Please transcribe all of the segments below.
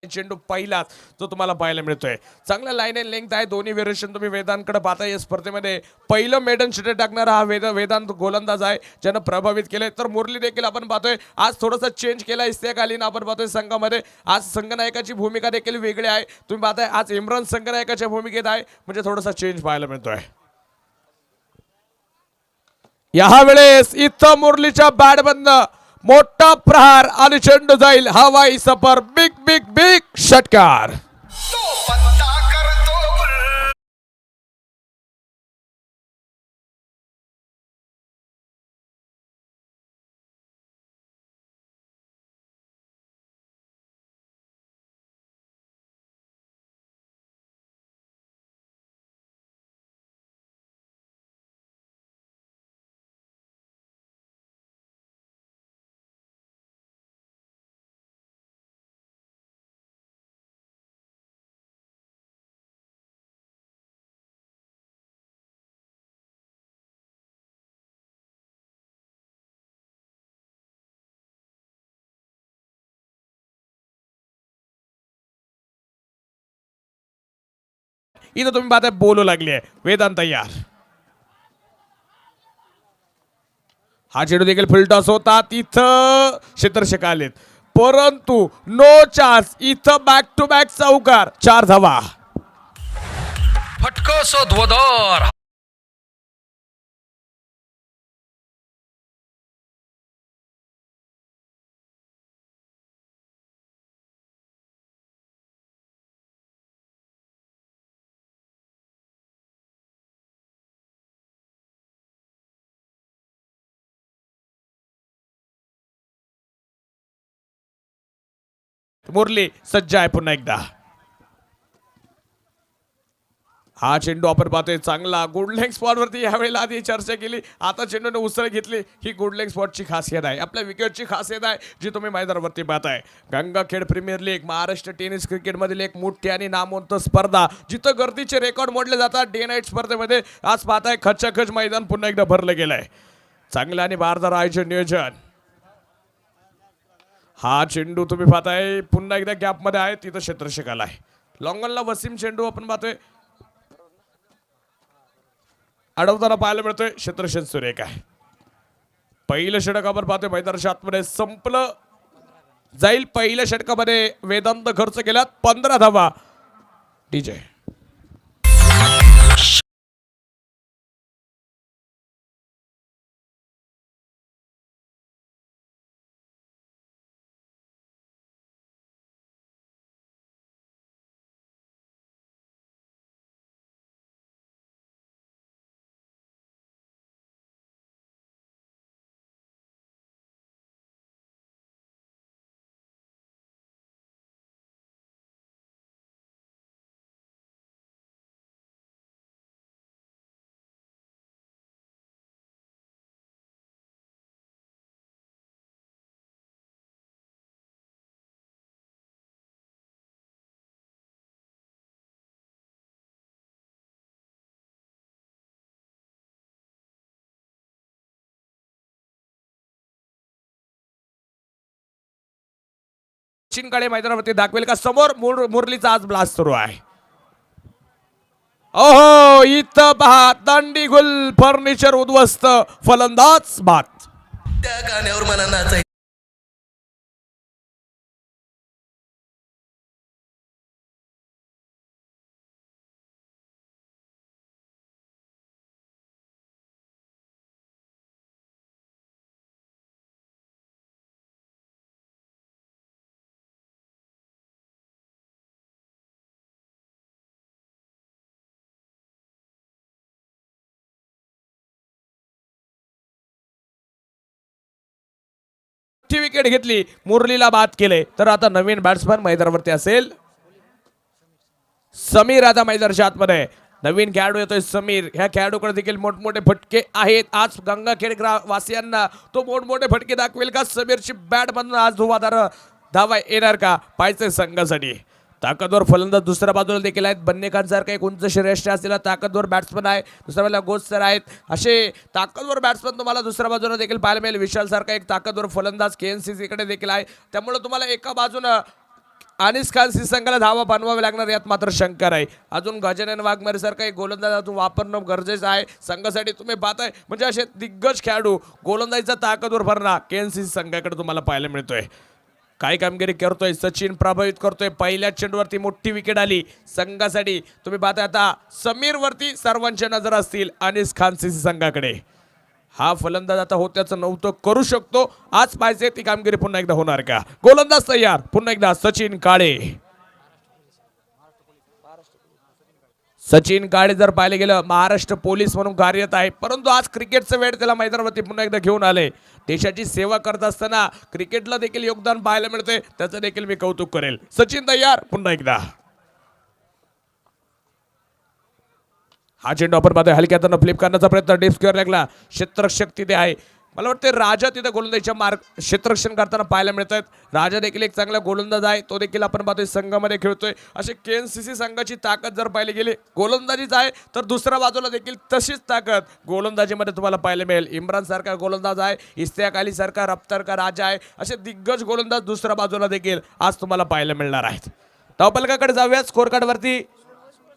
चेंडू पहिलाच जो तुम्हाला पाहायला मिळतोय. चांगला लाईन अँड लेंग्थ आहे. दोन्ही व्हेरिएशन तुम्ही वेदांतकडे पाहता. या स्पर्धेमध्ये पहिलं मेडन शूटर टाकणारा हा वेदांत गोलंदाज आहे ज्यानं प्रभावित केलंय. तर मुरली देखील आपण पाहतोय आज थोडासा चेंज केला इस्तेकालीन आपण पाहतोय संघामध्ये. आज संघनायकाची भूमिका देखील वेगळी आहे. तुम्ही पाहताय आज इम्रान संघनायकाच्या भूमिकेत आहे म्हणजे थोडासा चेंज पाहायला मिळतोय. यावेळेस इथं मुरलीच्या बॅट बंद मोठा प्रहार आणि चेंडू जाईल हवाई सफर. बिग बिग बिग षटकार. इथं तुम्ही पाहताय बोलू लागली आहे वेदांत तयार. हा चेंडू देखील फुलटॉस होता. तिथं क्षेत्ररक्षक आलेत परंतु नो चान्स. इथं बॅक टू बॅक चौकार 4 धावा. फटका ध्वदार. मुरली सज्ज आहे पुन्हा एकदा. हा चेंडू आपण पाहतोय चांगला गुड लेग स्पॉट वरती यावेळेला आधी चर्चा केली. आता चेंडूने उसळ घेतली. ही गुड लेग स्पॉटची खासियत आहे. आपल्या विकेटची खासियत आहे जी तुम्ही मैदानावरती पाहताय. Gangakhed premier league Maharashtra tennis क्रिकेटमधील एक मोठी आणि नामवंत स्पर्धा जिथं गर्दीचे रेकॉर्ड मोडले जातात. डे नाईट स्पर्धेमध्ये आज पाहताय खचाखच मैदान पुन्हा एकदा भरलं गेलंय. चांगलं आणि बारदार आयोजन नियोजन. हा चेंडू तुम्ही पाहताय पुन्हा एकदा गॅप मध्ये आहे. तिथं क्षेत्ररक्षक आलाय. लॉंगनला वसीम चेंडू आपण पाहतोय अडवताना पाहायला मिळतोय. क्षेत्ररक्षक सुरेख आहे. पहिलं षटक आपण पाहतोय मैदानाच्या आतमध्ये संपलं जाईल. पहिल्या षटकामध्ये वेदांत खर्च केला 15 धावा. डीजे चिनकाळे मैदानावरती दाखवेल का? समोर मुरलीचा आज ब्लास्ट सुरू आहे. ओहो इथं पहा दांडी गुल फर्निचर उद्ध्वस्त फलंदाज बाद. त्या गाण्यावर मला नाचायचं. विकेट घेतली मुरलीला बाद केले. तर आता नवीन बॅट्समन मैदानावरती असेल समीर. आता मैदानाच्या आतमध्ये नवीन खेळाडू येतोय समीर. ह्या खेळाडूकडे देखील मोठमोठे फटके आहेत. आज गंगाखेड वासियांना तो मोठमोठे फटके दाखवेल का? समीरची बॅट मधून आज धुवाधार धावा येणार का? पाहायचंय संघासाठी. ताकदवर फलंदाज दुसऱ्या बाजूला देखील आहेत. बन्नेखान सारखा एक उंच श्रेष्ठ असलेला ताकदवर बॅट्समन आहे. दुसऱ्या बाजूला गोस्तर आहेत. असे ताकदवर बॅट्समन तुम्हाला दुसऱ्या बाजूला देखील पाहायला मिळेल. विशाल सारखा एक ताकदवर फलंदाज KNCC कडे देखील आहे. त्यामुळे तुम्हाला एका बाजूला अनिस खान संघाला धावा बनवावे लागणार यात मात्र शंका आहे. अजून गजानन वाघमारे सारखा एक गोलंदाज अजून वापरणं गरजेचं आहे संघासाठी. तुम्ही पाहताय म्हणजे असे दिग्गज खेळाडू गोलंदाजीचा ताकदवर भरणा केएनसीसी संघाकडे तुम्हाला पाहायला मिळतोय. काय कामगिरी करतोय सचिन, प्रभावित करतोय. पहिल्या चेंडूवरती मोठी विकेट आली संघासाठी. तुम्ही पाहताय आता समीर वरती सर्वांच्या नजर असतील अनिस खान संघाकडे. हा फलंदाज आता होत्याचं नव्हतं करू शकतो. आज पाहिजे ती कामगिरी पुन्हा एकदा होणार का? गोलंदाज तयार पुन्हा एकदा सचिन काळे. सचिन काळे जर पाहिले गेलं महाराष्ट्र पोलीस म्हणून कार्यरत आहे, परंतु आज क्रिकेटचं वेळ त्याला मैदानावरती पुन्हा एकदा घेऊन आले. देशाची सेवा करत असताना क्रिकेटला देखील योगदान पाहायला मिळते, त्याचं देखील मी कौतुक करेल. सचिन तयार पुन्हा एकदा. हा चेंडू आपण पाहतोय हलक्यातनं फ्लिप करण्याचा प्रयत्न डीप स्क्वेअर लागला. क्षेत्ररक्षक तिथे आहे. मला वाटतं राजा तिथे गोलंदाजीच्या मार्ग क्षेत्ररक्षण करताना पाहायला मिळत आहेत. राजा देखील एक चांगला गोलंदाज आहे, तो देखील आपण पाहतोय संघामध्ये खेळतोय. असे केएनसीसी संघाची ताकद जर पाहिली गेली गोलंदाजीच आहे, तर दुसऱ्या बाजूला देखील तशीच ताकद गोलंदाजीमध्ये तुम्हाला पाहायला मिळेल. इम्रान सारखा गोलंदाज आहे, इस्तियाक अली सारखा, रफ्तार का राजा आहे. असे दिग्गज गोलंदाज दुसऱ्या बाजूला देखील आज तुम्हाला पाहायला मिळणार आहेत. धावफलकाकडे जाऊया. स्कोर कार्डवरती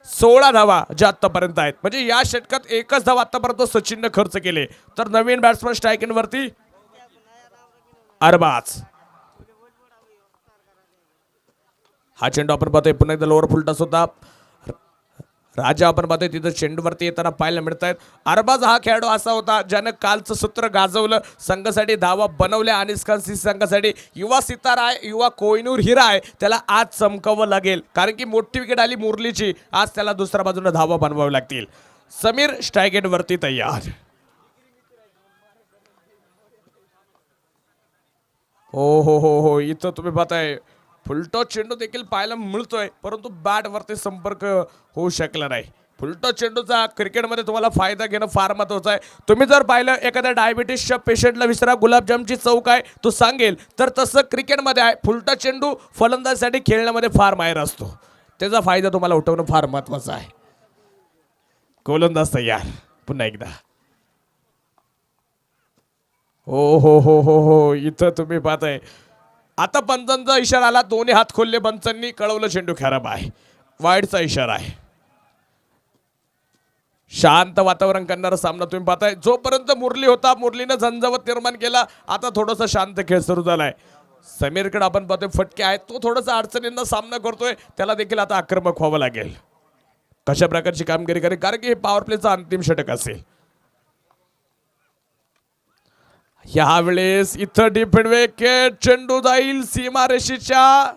16 धावा ज्या आतापर्यंत आहेत, म्हणजे या षटकात एकच धावा आतापर्यंत सचिनने खर्च केले. तर नवीन बॅट्समन स्ट्रायकिंग वरती अरबाज. हा चेंडू आपण पाहतोय पुन्हा एकदा लोअर फुलटस होता. राजा आपण पाहतोय तिथं चेंडूवरती येताना पाहायला मिळत आहेत. अरबाज हा खेळाडू असा होता ज्यानं कालचं सूत्र गाजवलं, संघासाठी धावा बनवल्या. अनिस खान संघासाठी युवा सितारा आहे, युवा कोहिनूर हिरा आहे, त्याला आज चमकावं लागेल. कारण की मोठी विकेट आली मुरलीची, आज त्याला दुसऱ्या बाजूने धावा बनवाव्या लागतील. समीर स्ट्रायकेट वरती तयार. हो इथं तुम्ही पाहताय फुलटॉस चेंडू देखील पाहायला मिळतोय, परंतु बॅट वरती संपर्क होऊ शकला नाही. फुलटॉस चेंडूचा क्रिकेटमध्ये तुम्हाला फायदा घेणं फार महत्त्वाचं आहे. तुम्ही जर पाहिलं एखाद्या डायबिटीसच्या पेशंटला विसरा गुलाबजामची चव काय तो सांगेल, तर तसं क्रिकेटमध्ये आहे. फुलटॉस चेंडू फलंदाजासाठी खेळण्यामध्ये फार माहिर असतो, त्याचा फायदा तुम्हाला उठवणं फार महत्त्वाचं आहे. गोलंदाज तयार पुन्हा एकदा. हो इथं तुम्ही पाहताय आता पंचांचा इशारा आला. दोन्ही हात खोलले पंचांनी, कळवलं चेंडू खराब आहे. वाईडचा इशारा आहे. शांत वातावरण करणारा सामना तुम्ही पाहताय. जोपर्यंत मुरली होता मुरलीनं झंझावत निर्माण केला, आता थोडासा शांत खेळ सुरू झालाय. समीरकडे आपण पाहतोय फटके आहेत, तो थोडासा अडचणींना सामना करतोय, त्याला देखील आता आक्रमक व्हावं लागेल. कशा प्रकारची कामगिरी करेल, कारण की हे पॉवर प्लेचा अंतिम षटक असेल. यावेळेस इथं डिफेंड विकेट, चेंडू जाईल सीमारेषेच्या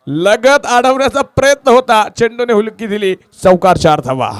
लगत अडवण्याचा प्रयत्न होता, चेंडूने हुलकी दिली. चौकार 4 धावा.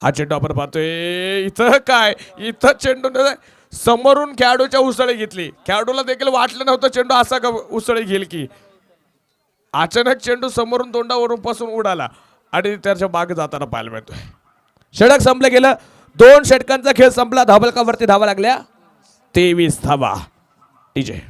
हा चेंडू आपण पाहतोय. इथं काय, इथं चेंडूने समोरून खेळाडूच्या उसळी घेतली. खेळाडूला देखील वाटलं नव्हतं चेंडू असा उसळी घेईल की. अचानक चेंडू समोरून तोंडावरून पासून उडाला आणि त्याच्या मागे जाताना पाहायला मिळतोय. षटक संपलं गेलं. 2 षटकांचा खेळ संपला. धावफलकावरती धावा लागल्या 23 धावा. टीजे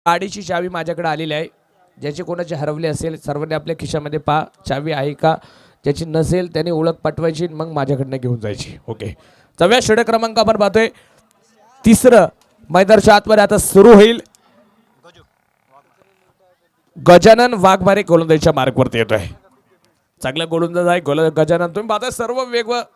गाडीची चावी माझ्याकडे आलेली आहे. ज्याची कोणाची हरवली असेल सर्वांनी आपल्या खिशामध्ये पहा चावी आहे का. ज्याची नसेल त्याने ओळख पाठवायची, मग माझ्याकडनं घेऊन जायची. ओके, 4व्या षटक क्रमांक आपण पाहतोय. 3रं मैदानाच्या आतमध्ये आता सुरू होईल. गजानन वाघमारे गोलंदाजीच्या मार्कवरती येतोय. चांगला गोलंदाज आहे गजानन. तुम्ही पाहताय सर्व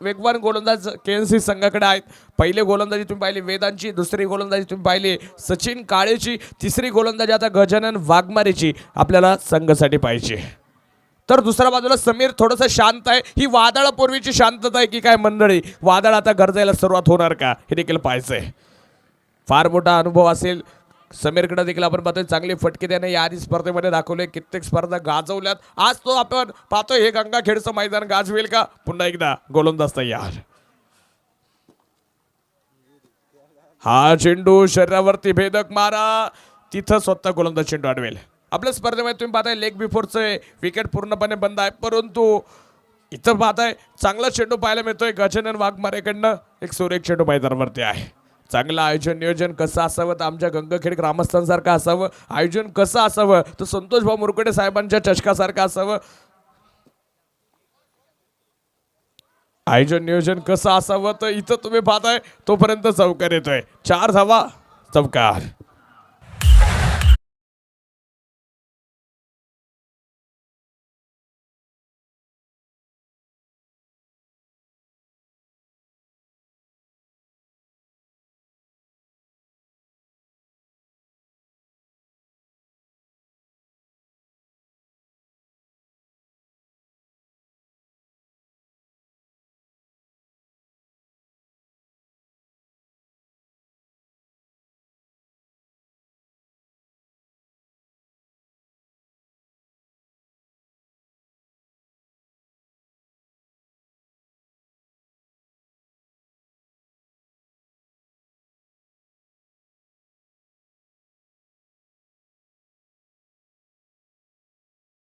वेगवान गोलंदाज KNC संघाकडे आहेत. पहिले गोलंदाजी तुम्ही पाहिली वेदांची, दुसरी गोलंदाजी तुम्ही पाहिली सचिन काळेची, तिसरी गोलंदाजी आता गजानन वाघमारेची आपल्याला संघासाठी पाहिजे. तर दुसऱ्या बाजूला समीर थोडंसं शांत आहे. ही वादळापूर्वीची शांतता आहे की काय मंडळी? वादळ आता गरजायला सुरुवात होणार का हे देखील पाहायचंय. फार मोठा अनुभव असेल समीरकडे देखील. आपण पाहतोय चांगली फटके त्याने या आधी स्पर्धेमध्ये दाखवले, कित्येक स्पर्धा गाजवल्यात. आज तो आपण पाहतोय हे गंगाखेडचं मैदान गाजवेल का? पुन्हा एकदा गोलंदाज तयार. हा चेंडू शरीरावरती भेदक मारा, तिथं स्वतः गोलंदाज चेंडू अडवेल. आपल्या स्पर्धेमध्ये तुम्ही पाहताय लेग बिफोरचे विकेट पूर्णपणे बंद आहे, परंतु इथं पाहताय चांगला चेंडू पाहायला मिळतोय गजानन वाघमारेकडनं. एक सुरेख चेंडू मैदानावरती आहे. चांगलं आयोजन नियोजन कसं असावं तर आमच्या गंगाखेड ग्रामस्थांसारखं असावं. आयोजन कसं असावं तर संतोष भाऊ मुरकडे साहेबांच्या चषकासारखं असावं. आयोजन नियोजन कसं असावं तर इथं तुम्ही पाहताय तोपर्यंत चौकार येतोय. 4 धावा चौकार.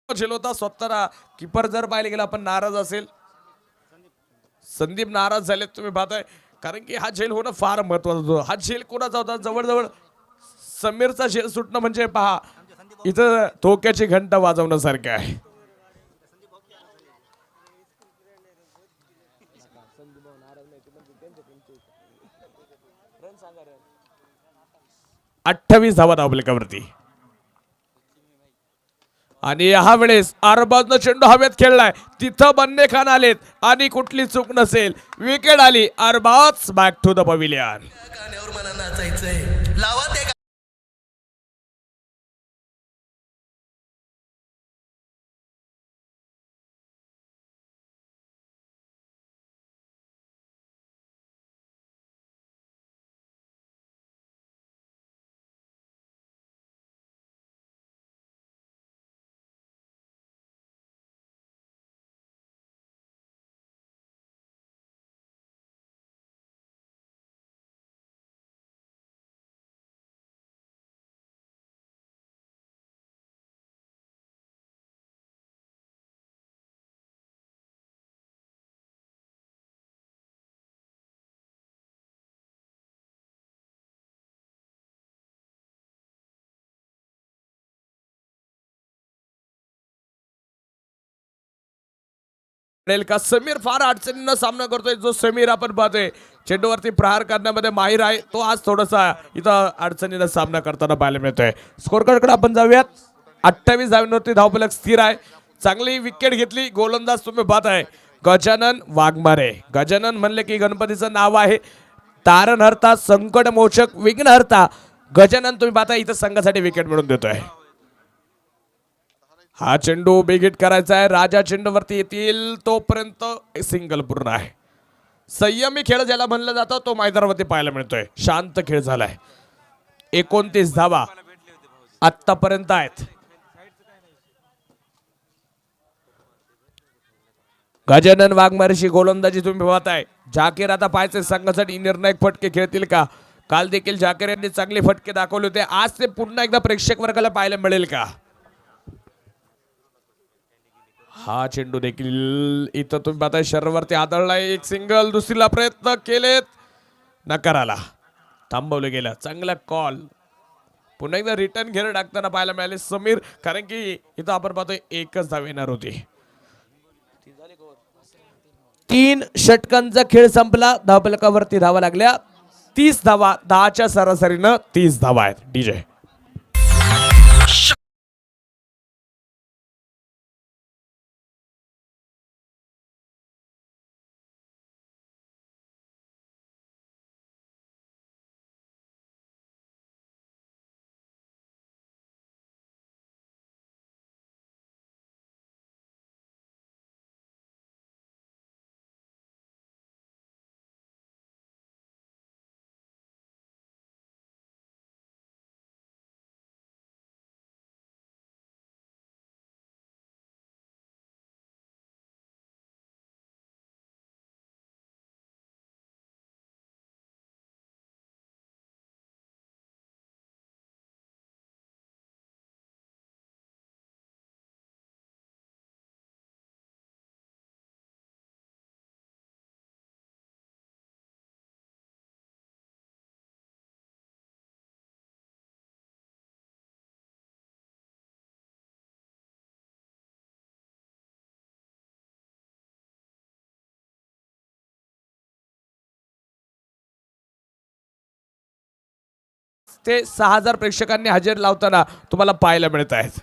झेल होता स्वतःला. किपर जर पाहिले गेला आपण नाराज असेल, संदीप नाराज झाले तुम्ही पाहताय, कारण की हा झेल होणं फार महत्वाचं होतं. हा झेल कोणाचा होता? जवळजवळ समीरचा झेल सुटणं म्हणजे पहा इथं धोक्याची घंटा वाजवण्यासारखं आहे. अठ्ठावीस धावा धावफलकावरती. आणि ह्या वेळेस अरबाजनं चेंडू हवेत खेळलाय, तिथं बन्ने खान आलेत आणि कुठली चूक नसेल विकेट आली. Arbaz back to the pavilion. गाण्यावर मला नाचायचंय, लावा ते का? समीर फार अडचणींना सामना करतोय. जो समीर आपण पाहतोय चेंडूवरती प्रहार करण्यामध्ये माहिर आहे, तो आज थोडासा इथं अडचणींना सामना करताना पाहायला मिळतोय. स्कोर कार्डकडे आपण जाऊयात. 28 धावांवरती धावफलक स्थिर आहे. चांगली विकेट घेतली. गोलंदाज तुम्ही पाहताय गजानन वाघमारे. गजानन म्हणले की गणपतीचं नाव आहे. तारणहर्ता, संकटमोचक, विघ्नहर्ता गजानन तुम्ही पाहताय इथं संघासाठी विकेट मिळवून देतोय. हा चेंडू बेगिट करायचा आहे. राजा चेंडूवरती येतील तोपर्यंत सिंगल पूर्ण आहे. संयमी खेळ ज्याला म्हणलं जातं तो मैदानावरती पाहायला मिळतोय. शांत खेळ झालाय. 29 धावा आतापर्यंत आहेत. गजानन वाघमारेशी गोलंदाजी तुम्ही पाहताय. जाकीर आता पाहायचे संघासाठी निर्णायक फटके खेळतील का? काल देखील जाकीर यांनी चांगले फटके दाखवले होते. आज ते पुन्हा एकदा प्रेक्षक वर्गाला पाहायला मिळेल का? हा चेंडू देखील इथं तुम्ही पाहताय शरीरावरती आदळलाय. एक सिंगल. दुसरीला प्रयत्न केलेत, नकार आला, थांबवलं गेलं. चांगला कॉल. पुन्हा एकदा रिटर्न घेणं टाकताना पाहायला मिळाले समीर, कारण की इथं आपण पाहतोय एकच धाव येणार होती. 3 षटकांचा खेळ संपला. धावफलकावरती धावा लागल्या 30 धावा. 10च्या सरासरीनं 30 धावा आहेत. डीजे ते 6,000 प्रेक्षकांनी हजेरी लावताना तुम्हाला पाहायला मिळत आहेत.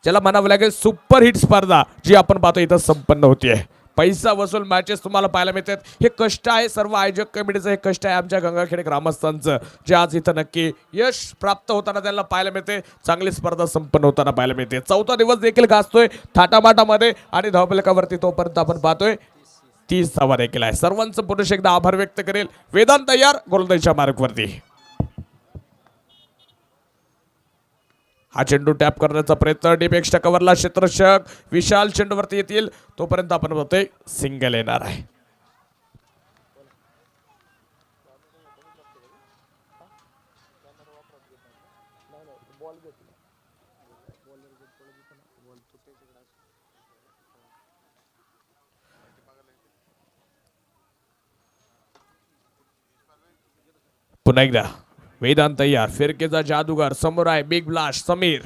ज्याला म्हणावं लागेल सुपर हिट स्पर्धा जी आपण पाहतो इथं संपन्न होतीये. पैसा वसूल मॅचेस तुम्हाला पाहायला मिळतात. हे कष्ट आहे सर्व आयोजक कमिटीचं, हे कष्ट आहे आमच्या गंगाखेड ग्रामस्थांचं, जे आज इथं नक्की यश प्राप्त होताना त्यांना पाहायला मिळते. चांगली स्पर्धा संपन्न होताना पाहायला मिळते. चौथा दिवस देखील गाजतोय थाटामाटामध्ये आणि धावपलकावरती तोपर्यंत आपण पाहतोय 30 धावा देखील आहे. सर्वांचं पुरुष एकदा आभार व्यक्त करेल. वेदांत तयार गोलंदाजीच्या मार्गवरती. हा चेंडू टॅप करण्याचा प्रयत्न डीप एक्स्ट्रा कव्हरला क्षेत्ररक्षक विशाल चेंडूवरती येतील तोपर्यंत आपण बघतोय सिंगल येणार आहे. पुन्हा एकदा वेदांत तयार फिरकेचा जादूगार समोर आहे बिग ब्लास्ट समीर.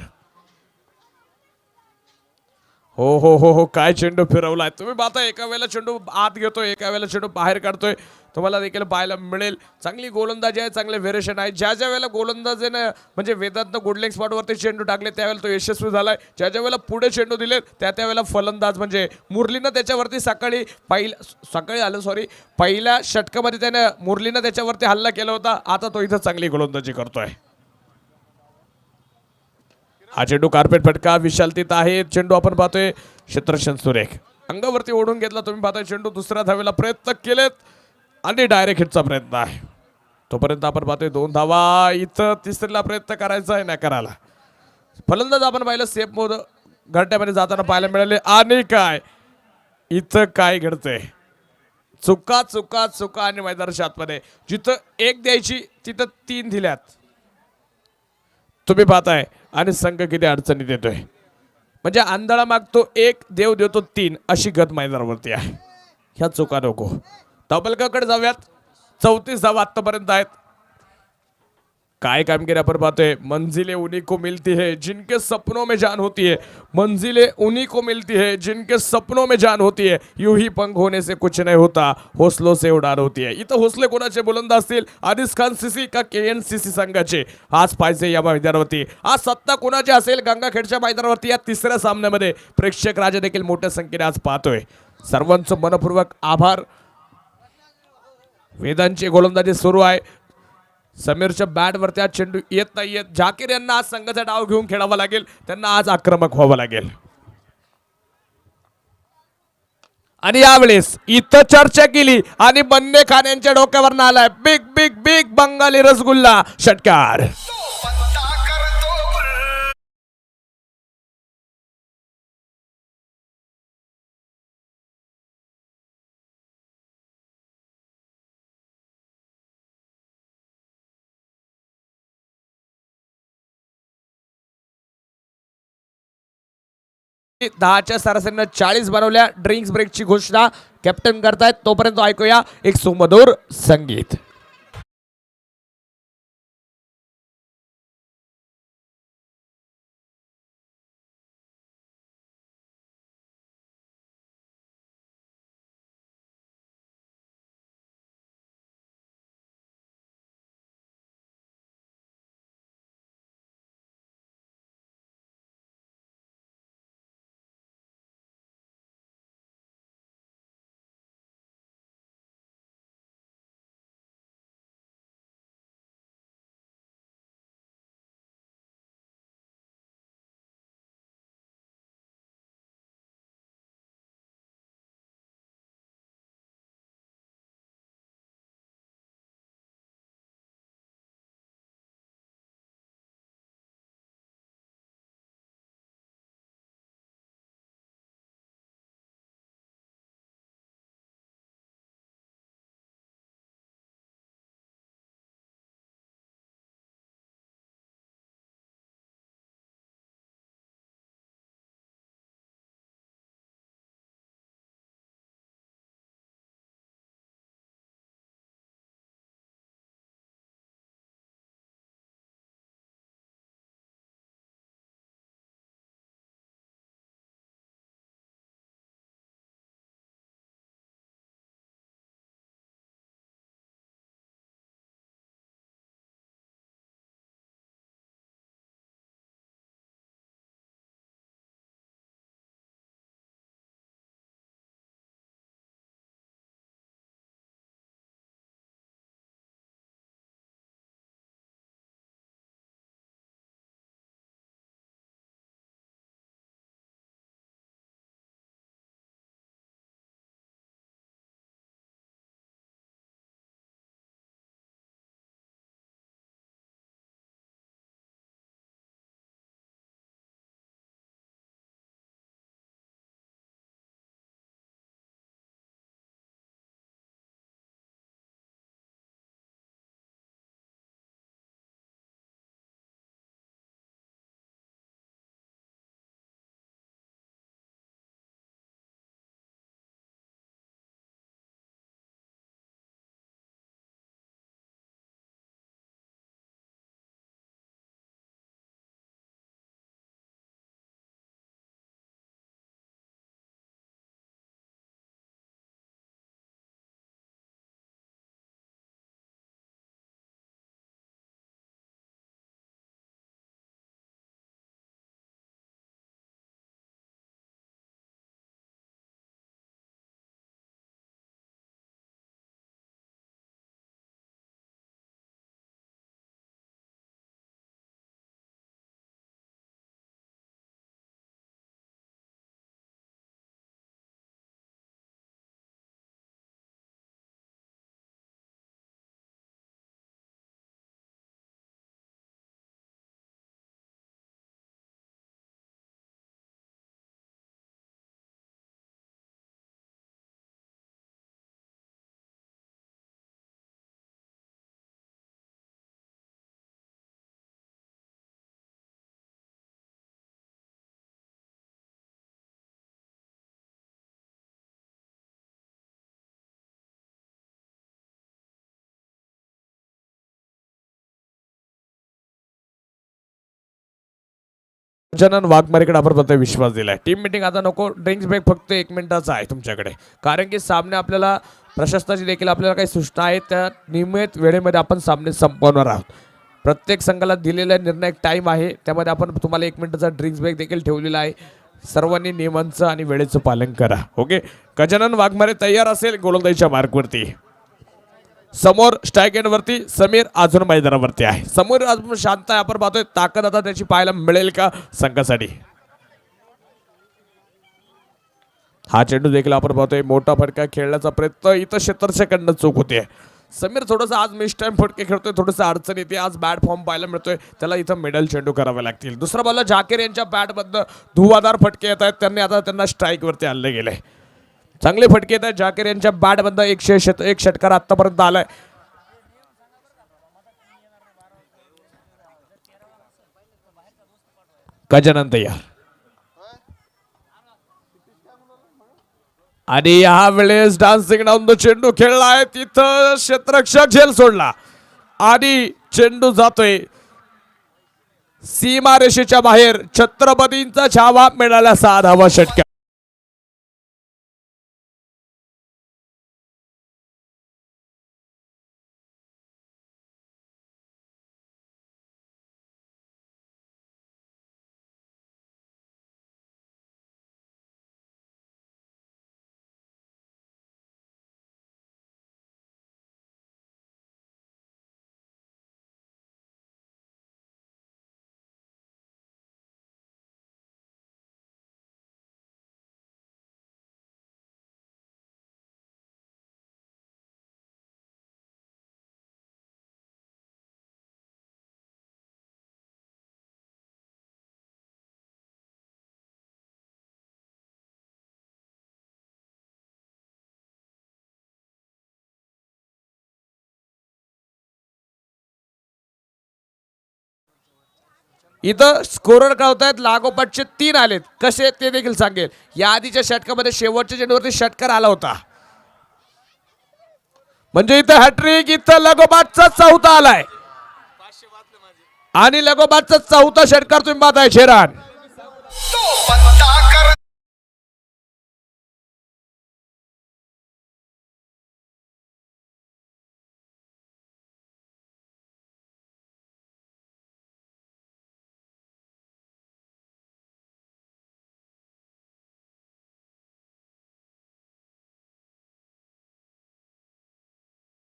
हो हो हो हो काय चेंडू फिरवलाय तुम्ही पाहता. एका वेळेला चेंडू आत घेतोय एका वेळेला चेंडू बाहेर काढतोय. तुम्हाला देखील पाहायला मिळेल चांगली गोलंदाजी आहे चांगले व्हेरिएशन आहे. ज्या ज्या वेळेला गोलंदाजीनं म्हणजे वेदांत गुडलेग स्पॉटवरती चेंडू टाकले त्यावेळेला तो यशस्वी झालाय. ज्या ज्या वेळेला पुढे चेंडू दिले त्या त्यावेळेला फलंदाज म्हणजे मुरलीनं त्याच्यावरती पहिल्या षटकामध्ये त्यानं मुरलीनं त्याच्यावरती हल्ला केला होता. आता तो इथं चांगली गोलंदाजी करतोय. हा चेंडू कार्पेट फटका विशाल तिथं आहे. चेंडू आपण पाहतोय क्षेत्ररक्षण सुरेख अंगावरती ओढून घेतला. तुम्ही पाहताय चेंडू दुसऱ्या धावेला प्रयत्न केलेत आणि डायरेक्ट हिटचा प्रयत्न आहे. तोपर्यंत आपण पाहतोय 2 धावा. इथं तिसरीला प्रयत्न करायचा आहे ना करायला. फलंदाज आपण पाहिलं सेफ मोड घरट्यामध्ये जाताना पाहायला मिळाले. आणि काय इथं काय घडतंय चुका चुका चुका आणि मैदानाच्या आतमध्ये जिथं 1 द्यायची तिथं 3 दिल्यात. तुम्ही पाहताय आणि संघ किती अडचणीत येतोय. म्हणजे आंधळा मागतो 1 देव देतो 3 अशी गत मैदानावरती आहे. ह्या चुका नको. धावपलकाकडे जाऊयात. 34 धावा आतापर्यंत आहेत. काय कामगिरी आपण पाहतोय. मंजिलें उन्हीं को मिलती है जिनके सपनों में जान होती है. मंजिलें उन्हीं को मिलती है जिनके सपनों में जान होती है. यूं ही पंख होने से कुछ नहीं होता हौसलों से उड़ान होती है. इथं हौसले कोणाचे बुलंद असतील आदिस खान सीसी का KNCC संघाचे आज पाहिजे या मैदानावरती. आज सत्ता कोणाची असेल गंगाखेडच्या मैदानावरती. या तिसऱ्या सामन्यामध्ये प्रेक्षक राजा देखील मोठ्या संख्येने आज पाहतोय. सर्वांचं मनपूर्वक आभार. वेदांची गोलंदाजी सुरू आहे. समीरच्या बॅटवरती आज चेंडू येत नाहीये. झाकीर यांना आज संघाचा डाव घेऊन खेळावा लागेल. त्यांना आज आक्रमक व्हावं लागेल. आणि यावेळेस इथं चर्चा केली आणि बन्ने खान यांच्या डोक्यावर आलाय big big big Bengali rasgulla षटकार. दहाच्या सरासरीनं 40 बनवल्या. ड्रिंक्स ब्रेकची घोषणा कॅप्टन करतायत. तोपर्यंत ऐकूया एक सुमधुर संगीत. गजानन वाघमारेकडे आपण फक्त विश्वास दिलाय. टीम मीटिंग आता नको, ड्रिंक्स ब्रेक फक्त 1 मिनिटाचा आहे तुमच्याकडे, कारण की सामने आपल्याला प्रशस्ताची देखील आपल्याला काही सूचना आहेत, त्या नियमित वेळेमध्ये आपण सामने संपवणार आहोत. प्रत्येक संघाला दिलेला निर्णायक टाईम आहे, त्यामध्ये आपण तुम्हाला 1 मिनिटाचा ड्रिंक्स ब्रेक देखील ठेवलेला आहे. सर्वांनी नियमांचं आणि वेळेचं पालन करा. ओके, गजानन वाघमारे तयार असेल गोलंदाजीच्या मार्कवरती. समोर स्ट्राईक एंड वरती समीर अजून मैदानावरती आहे. समीर अजून शांत आहे, आपण पाहतोय ताकद आता त्याची पाहायला मिळेल का संघासाठी. हा चेंडू देखील आपण पाहतोय मोठा फटका खेळण्याचा प्रयत्न, इथं क्षेत्ररक्षकांना चूक होते. समीर थोडंसं आज मिस टाइम फटके खेळतोय, थोडंसं अडचण येते, आज बॅट फॉर्म पाहायला मिळतोय, त्याला इथं मिडल चेंडू करावे लागतील. दुसरा बॉलला झाकीर यांच्या बॅटमधनं धुवाधार फटके येत आहेत, त्यांना स्ट्राईक वरती आणले गेले. चांगले फटके येत आहेत झाकीर यांच्या बॅटमधनं. 101 षटकार आतापर्यंत आलाय. गजानन तयार आणि या वेळेस डान्सिंग डाऊन द चेंडू खेळला आहे, तिथं क्षेत्ररक्षक झेल सोडला आणि चेंडू जातोय सीमारेषेच्या बाहेर. छत्रपतींचा छावा मिळाला 6 धावा षटकार. इथं स्कोरर कळतायत, लागोपाठचे 3 आलेत, कसे ते देखील सांगेल. या आधीच्या षटकामध्ये शेवटच्या चेंडूवरती षटकार आला होता, म्हणजे इथं हॅट्रिक. इथं लगोपाठचा 4था आलाय आणि लगोपाठचा 4था षटकार तुम्ही पाहताय शेरान.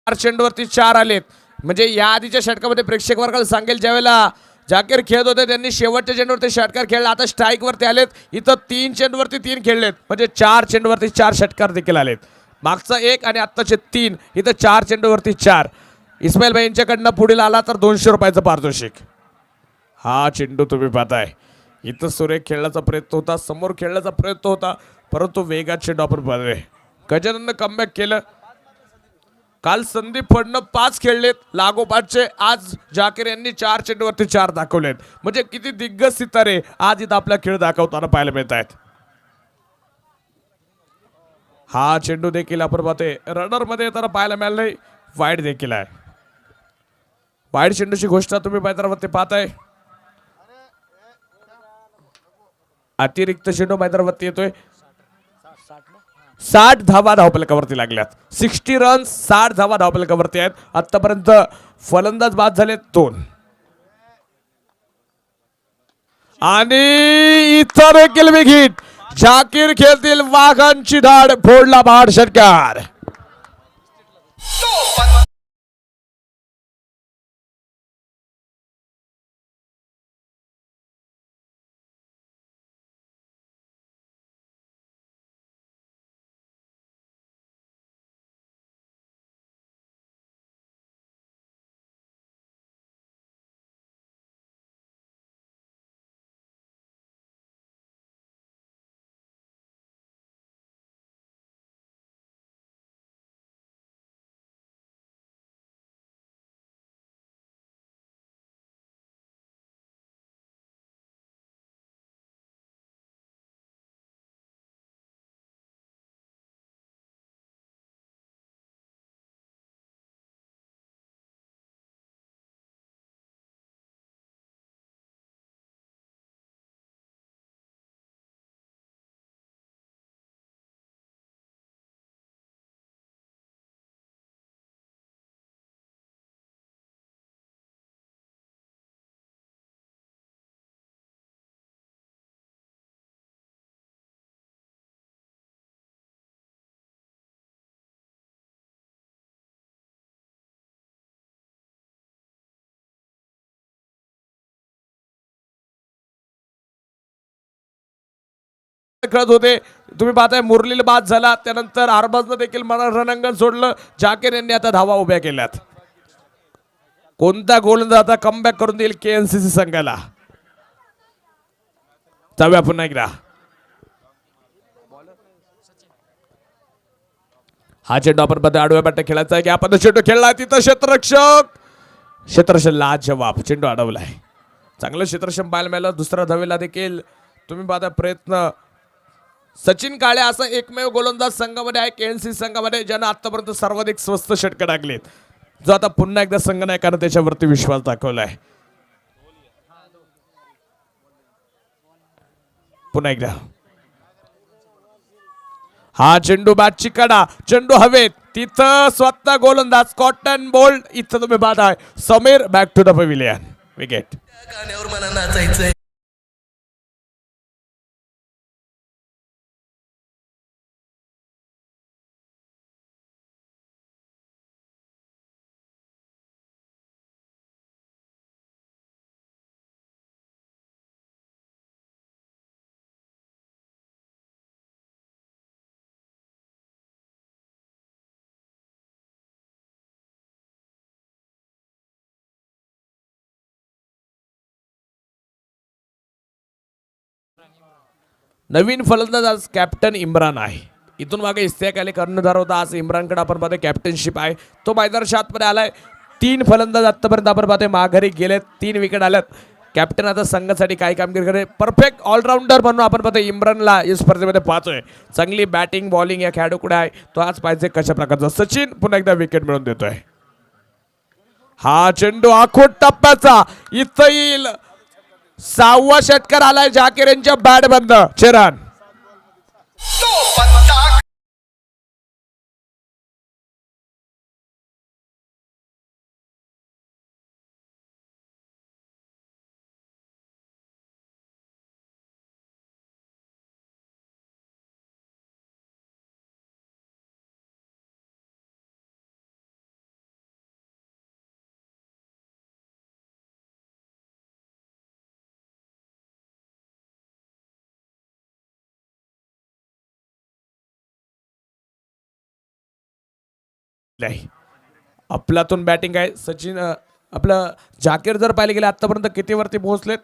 चेंडूवरती 4 आलेत, म्हणजे या आधीच्या षटकामध्ये प्रेक्षक वर्गाला सांगेल, ज्यावेळेला झाकीर खेळत होते त्यांनी शेवटच्या चेंडूवरती षटकार खेळला. आता स्ट्राईक वरती आलेत, इथं 3 चेंडूवरती 3 खेळलेत, म्हणजे 4 चेंडूवरती 4 षटकार देखील आलेत. मागचा 1 आणि आत्ताचे 3, इथं 4 चेंडूवरती 4. इस्माईल भाई यांच्याकडनं पुढील आला तर 200 रुपयाचं पारितोषिक. हा चेंडू तुम्ही पाहताय, इथं सुरेख खेळण्याचा प्रयत्न होता, समोर खेळण्याचा प्रयत्न होता, परंतु वेगात चेंडू आपण पाहतोय. गजानननं कमबॅक केलं. काल संदीप फडणं 5 खेळलेत लागोपाठचे, आज झाकीर यांनी 4 चेंडूवरती 4 दाखवलेत, म्हणजे किती दिग्गज सितारे आज इथं आपला खेळ दाखवताना पाहायला मिळत आहेत. हा चेंडू देखील आपण पाहतोय रनर मध्ये येताना पाहायला मिळालं नाही, वाईड देखील आहे. वाईड चेंडूची घोषणा तुम्ही मैदानावरती पाहताय. अतिरिक्त चेंडू मैदानावरती येतोय. 60 धावा धावफलकावरती लागल्यात. 60 रन्स, 60 धावा धावफलकावरती आहेत. आतापर्यंत फलंदाज बाद झालेत 2 आणि इतर देखील विकेट. झाकीर खेळतील वाघांची धाड, फोडला बाहेर षटकार. खेळत होते. तुम्ही पाहताय मुरलीला बाद झाला, त्यानंतर अरबाजनं देखील मला रणांगण सोडलं. जाकीर यांनी आता धावा उभ्या केल्यात. कोणता गोलंदाज आता कमबॅक करून देईल केएनसीसी संघाला? जाऊया पुन्हा एकदा. हा चेंडू आपण मध्ये आडव्या बॅट खेळायचा आहे की आपण चेंडू खेळला तिथं क्षेत्ररक्षण लाजवाब चेंडू अडवलाय. चांगलं क्षेत्ररक्षण पाहायला मिळालं. दुसरा धावेला देखील तुम्ही पाहता प्रयत्न. सचिन काळे असा एकमेव गोलंदाज संघामध्ये आहे केएनसी संघामध्ये ज्यानं आतापर्यंत सर्वाधिक स्वस्त षटकं टाकलेत, जो आता पुन्हा एकदा संघनायकानं त्याच्यावरती विश्वास दाखवलाय. पुन्हा एकदा हा चेंडू बॅटची कडा, चेंडू हवेत, तिथं स्वतः गोलंदाज कॉटन बोल्ट. इथं तुम्ही पाहताय Samir back to the pavilion. Wicket. त्या गाण्यावर मला नाचायचंय. नवीन फलंदाज आज कॅप्टन इम्रान आहे. इथून मागे इस्तेक अली कर्णधार होता. आज इम्रानकडे आपण पाहतोय कॅप्टनशिप आहे. तो मैदानाच्या आतमध्ये आलाय. 3 फलंदाज आतापर्यंत आपण पाहतोय माघारी गेलेत. 3 विकेट आल्यात. कॅप्टन आता संघासाठी काय कामगिरी करे. परफेक्ट ऑलराऊंडर म्हणून आपण पाहतोय इम्रानला या स्पर्धेमध्ये पाहतोय. चांगली बॅटिंग बॉलिंग या खेळाडूकडे आहे. तो आज पाहिजे कशा प्रकारचा. सचिन पुन्हा एकदा विकेट मिळवून देतोय. हा चेंडू आखूड टप्प्याचा इथं येईल. 6वा षटकार आलाय जाकीर यांच्या बॅट बंद. चेरान नाही. आपल्यातून बॅटिंग आहे. सचिन आपलं जाकीर जर पाहिले गेले आतापर्यंत किती वरती पोहोचलेत?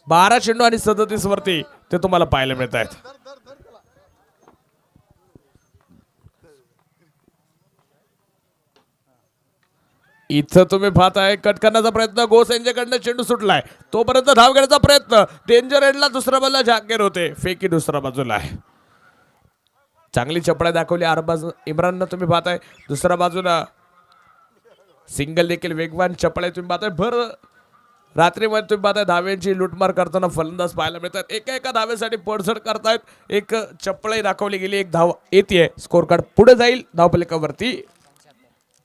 12 चेंडू आणि 37 वरती ते तुम्हाला पाहायला मिळत आहेत. इथं तुम्ही पाहताय कट करण्याचा प्रयत्न. गोस यांच्याकडनं चेंडू सुटलाय. तोपर्यंत धाव घेण्याचा प्रयत्न. डेंजर एंडला दुसऱ्या बाजूला जाकीर होते. फेकी दुसऱ्या बाजूला आहे. चांगली चपळा दाखवली अरबाज इम्राननं. तुम्ही पाहताय दुसऱ्या बाजूला सिंगल देखील वेगवान चपळा तुम्ही पाहताय. भर रात्रीमध्ये तुम्ही पाहताय धाव्यांची लुटमार करताना फलंदाज पाहायला मिळतात. एका धावेसाठी पडझड करतायत. एक चपळाही दाखवली गेली. एक धाव येते. स्कोर कार्ड पुढे जाईल. धावफलकावरती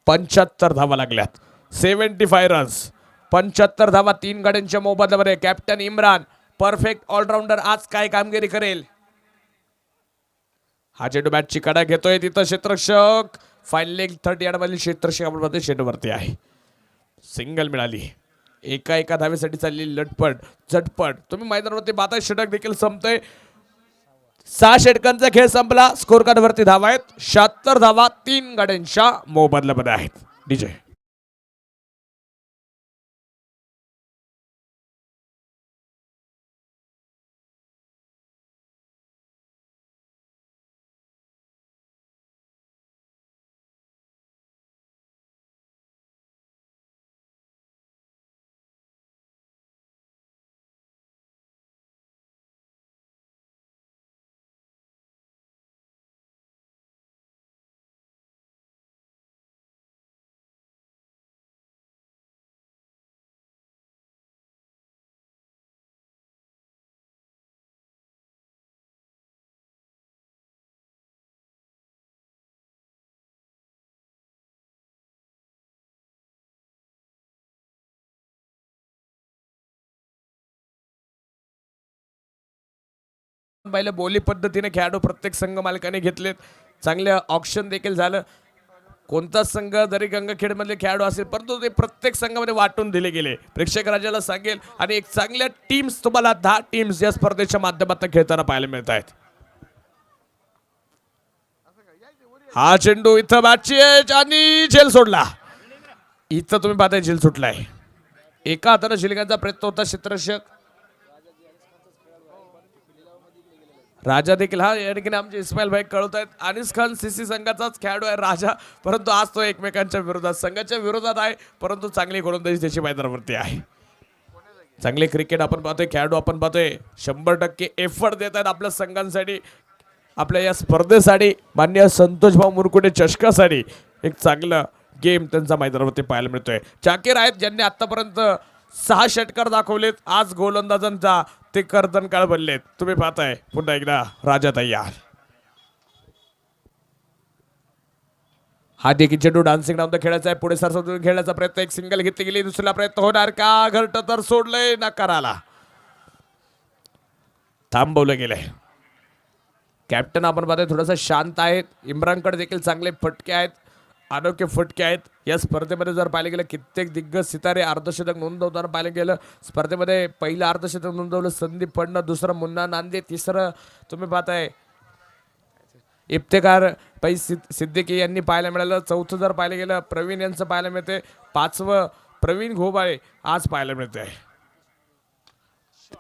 75 धावा लागल्यात. 75 रन्स. 75 धावा 3 गाड्यांच्या मोबदल्यामध्ये. कॅप्टन इम्रान परफेक्ट ऑलराऊंडर आज काय कामगिरी करेल. हा चेंडू बॅटची कडा घेतोय. तिथं क्षेत्ररक्षक फाईन लेग 30 यार्ड मधील क्षेत्ररक्षक आपण चेंडूवरती आहे. सिंगल मिळाली. एका धावेसाठी चाललेली लटपट झटपट. तुम्ही मैदानावरती बाता षटक देखील संपतोय. 6 षटकांचा खेळ संपला. स्कोर कार्ड वरती धावा आहेत 76 धावा 3 गाड्यांच्या मोबदल्यामध्ये आहेत. डीजे पाहिलं बोली पद्धतीने खेळाडू प्रत्येक संघ मालकाने घेतलेत. चांगले ऑप्शन देखील झालं. कोणताच संघ जरी गंगाखेडमधले खेळाडू असेल परंतु ते प्रत्येक संघामध्ये वाटून दिले गेले. प्रेक्षक राजाला सांगेल आणि एक चांगल्या टीम्स तुम्हाला 10 टीम्स या स्पर्धेच्या माध्यमातून खेळताना पाहायला मिळत आहेत. हा चेंडू इथं बॅटची आणि झेल सोडला. इथं तुम्ही पाहताय झेल सुटलाय. एका हाताने झेलण्याचा प्रयत्न होता क्षेत्ररक्षक राजा देखील. हा या ठिकाणी आमचे इस्माईल भाई कळवत आहेत अनिस खान सीसी संघाचाच खेळाडू आहे राजा, परंतु आज तो एकमेकांच्या विरोधात संघाच्या विरोधात आहे, परंतु चांगली गोलंदाजी त्याची मैदानावरती आहे. चांगले क्रिकेट आपण पाहतोय, खेळाडू आपण पाहतोय 100% एफर्ट देत आहेत आपल्या संघांसाठी, आपल्या या स्पर्धेसाठी. मान्य संतोष भाऊ मुरकुटे चषकासाठी एक चांगलं गेम त्यांचा मैदानावरती पाहायला मिळतोय. चाकीर आहेत ज्यांनी आतापर्यंत 6 षटकार दाखवलेत. आज गोलंदाजांचा ते कर्दन काळ बनलेत. तुम्ही पाहताय पुन्हा एकदा राजा तयार. हा देखील चेंडू डान्सिंग डाऊन खेळायचा आहे. पुढे सरसवून खेळण्याचा प्रयत्न, एक सिंगल घेतली गेली, दुसरा प्रयत्न होणार का? घरट तर सोडलंय, नकार आला, थांबवलं गेलंय. कॅप्टन आपण पाहतोय थोडासा शांत आहेत. इम्रानकडे देखील चांगले फटके आहेत, अनोखे फटके आहेत. या स्पर्धेमध्ये जर पाहिलं गेलं कित्येक दिग्गज सितारे अर्धशतक नोंदवताना पाहिलं गेलं. स्पर्धेमध्ये पहिलं अर्धशतक नोंदवलं संदीप पडणं, दुसरं मुन्ना नांदे, तिसरं तुम्ही पाहताय इफ्तेकार पै सिद्दीकी यांनी पाहायला मिळालं. चौथं जर पाहिलं गेलं प्रवीण यांचं पाहायला मिळते. 5वं प्रवीण घोबाळे आज पाहायला मिळते.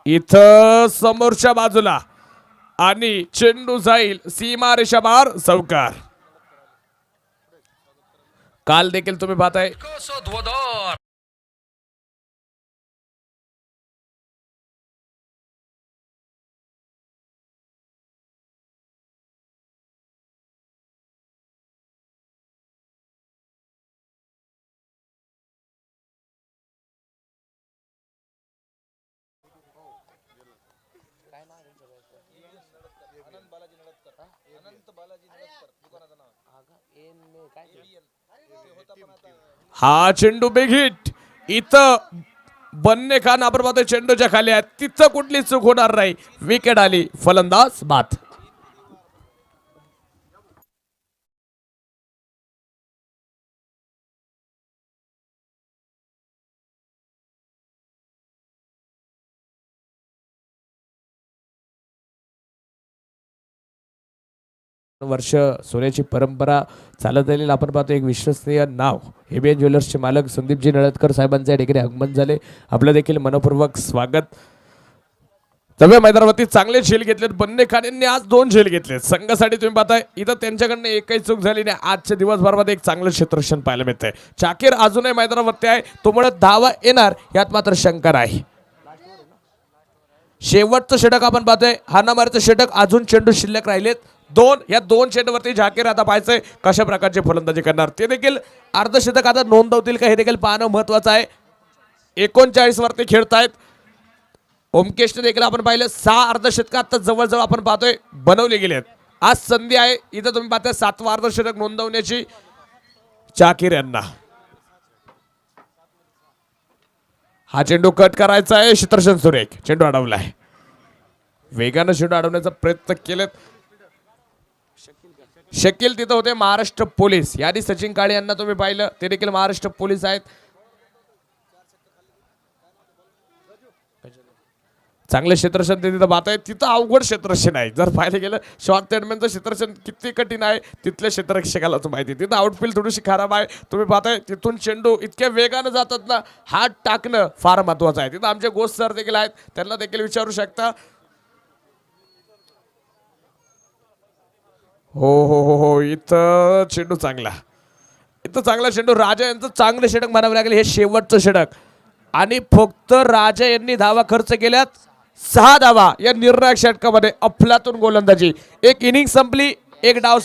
इथं समोरच्या बाजूला आणि चेंडू जाईल सीमा रेषा बाहेर, चौकार. काल देखील तुम्ही पाहताय हा चेंडू बिग हिट. इथं बन्ने खान आपण पाहतोय चेंडूच्या खाली आहे, तिथं कुठली चूक होणार नाही. विकेट आली, फलंदाज बाद. वर्ष सोन्याची परंपरा चालत आलेली आपण पाहतो. एक विश्वसनीय नाव एबीएन ज्वेलर्सचे मालक संदीपजी नळदकर साहेबांचे या ठिकाणी आगमन झाले. आपलं देखील मनपूर्वक स्वागत. तव्या मैदानावरती चांगले झेल घेतलेत. बन्ने खान यांनी आज 2 झेल घेतलेत संघासाठी. तुम्ही पाहताय इथं त्यांच्याकडनं एकही चूक झाली नाही. आजच्या दिवसभरामध्ये एक चांगलं क्षेत्ररक्षण पाहायला मिळतंय. चाकीर अजूनही मैदानावरती आहे, त्यामुळे धावा येणार यात मात्र शंका नाही. शेवटचं षटक आपण पाहतोय, हाणामारीचं षटक. अजून चेंडू शिल्लक राहिलेत 2. या 2 चेंडूवरती झाकीर आता पाहायचंय कशा प्रकारचे फलंदाजी करणार. ते देखील अर्धशतक आता नोंदवतील का हे देखील पाहणं महत्वाचं आहे. 39 वरती खेळतायत. ओमकेशने देखील आपण पाहिलं 6 अर्धशतक आता जवळजवळ आपण पाहतोय बनवले गेलेत. आज संधी आहे इथं तुम्ही पाहताय 7वं अर्धशतक नोंदवण्याची चाकीर यांना. हा चेंडू कट करायचा आहे. क्षेत्ररक्षण सुरेख, चेंडू अडवलाय. वेगानं चेंडू अडवण्याचा प्रयत्न केलेत. शकील तिथं होते महाराष्ट्र पोलीस. यादी सचिन काळे यांना तुम्ही पाहिलं, ते देखील महाराष्ट्र पोलीस आहेत. चांगले क्षेत्ररक्षण ते तिथं पाहत आहेत. तिथं अवघड क्षेत्ररक्षण आहे. जर पाहिलं गेलं शॉर्ट थर्डमॅनचं क्षेत्ररक्षण किती कठीण आहे तिथल्या क्षेत्ररक्षकाला माहिती. तिथं आउटफील्ड थोडीशी खराब आहे. तुम्ही पाहताय तिथून चेंडू इतक्या वेगानं जातात ना, हात टाकणं फार महत्वाचं आहे. तिथं आमचे गोस्ट सर देखील आहेत, त्यांना देखील विचारू शकता. हो हो हो हो इथं चेंडू चांगला, इथं चांगला चेंडू. राजा यांचं चांगलं षटक म्हणावं लागेल. हे शेवटचं षटक आणि फक्त राजा यांनी धावा खर्च केल्यात 6 धावा या निर्णायक षटकामध्ये. अफलातून गोलंदाजी. एक इनिंग संपली, एक डाव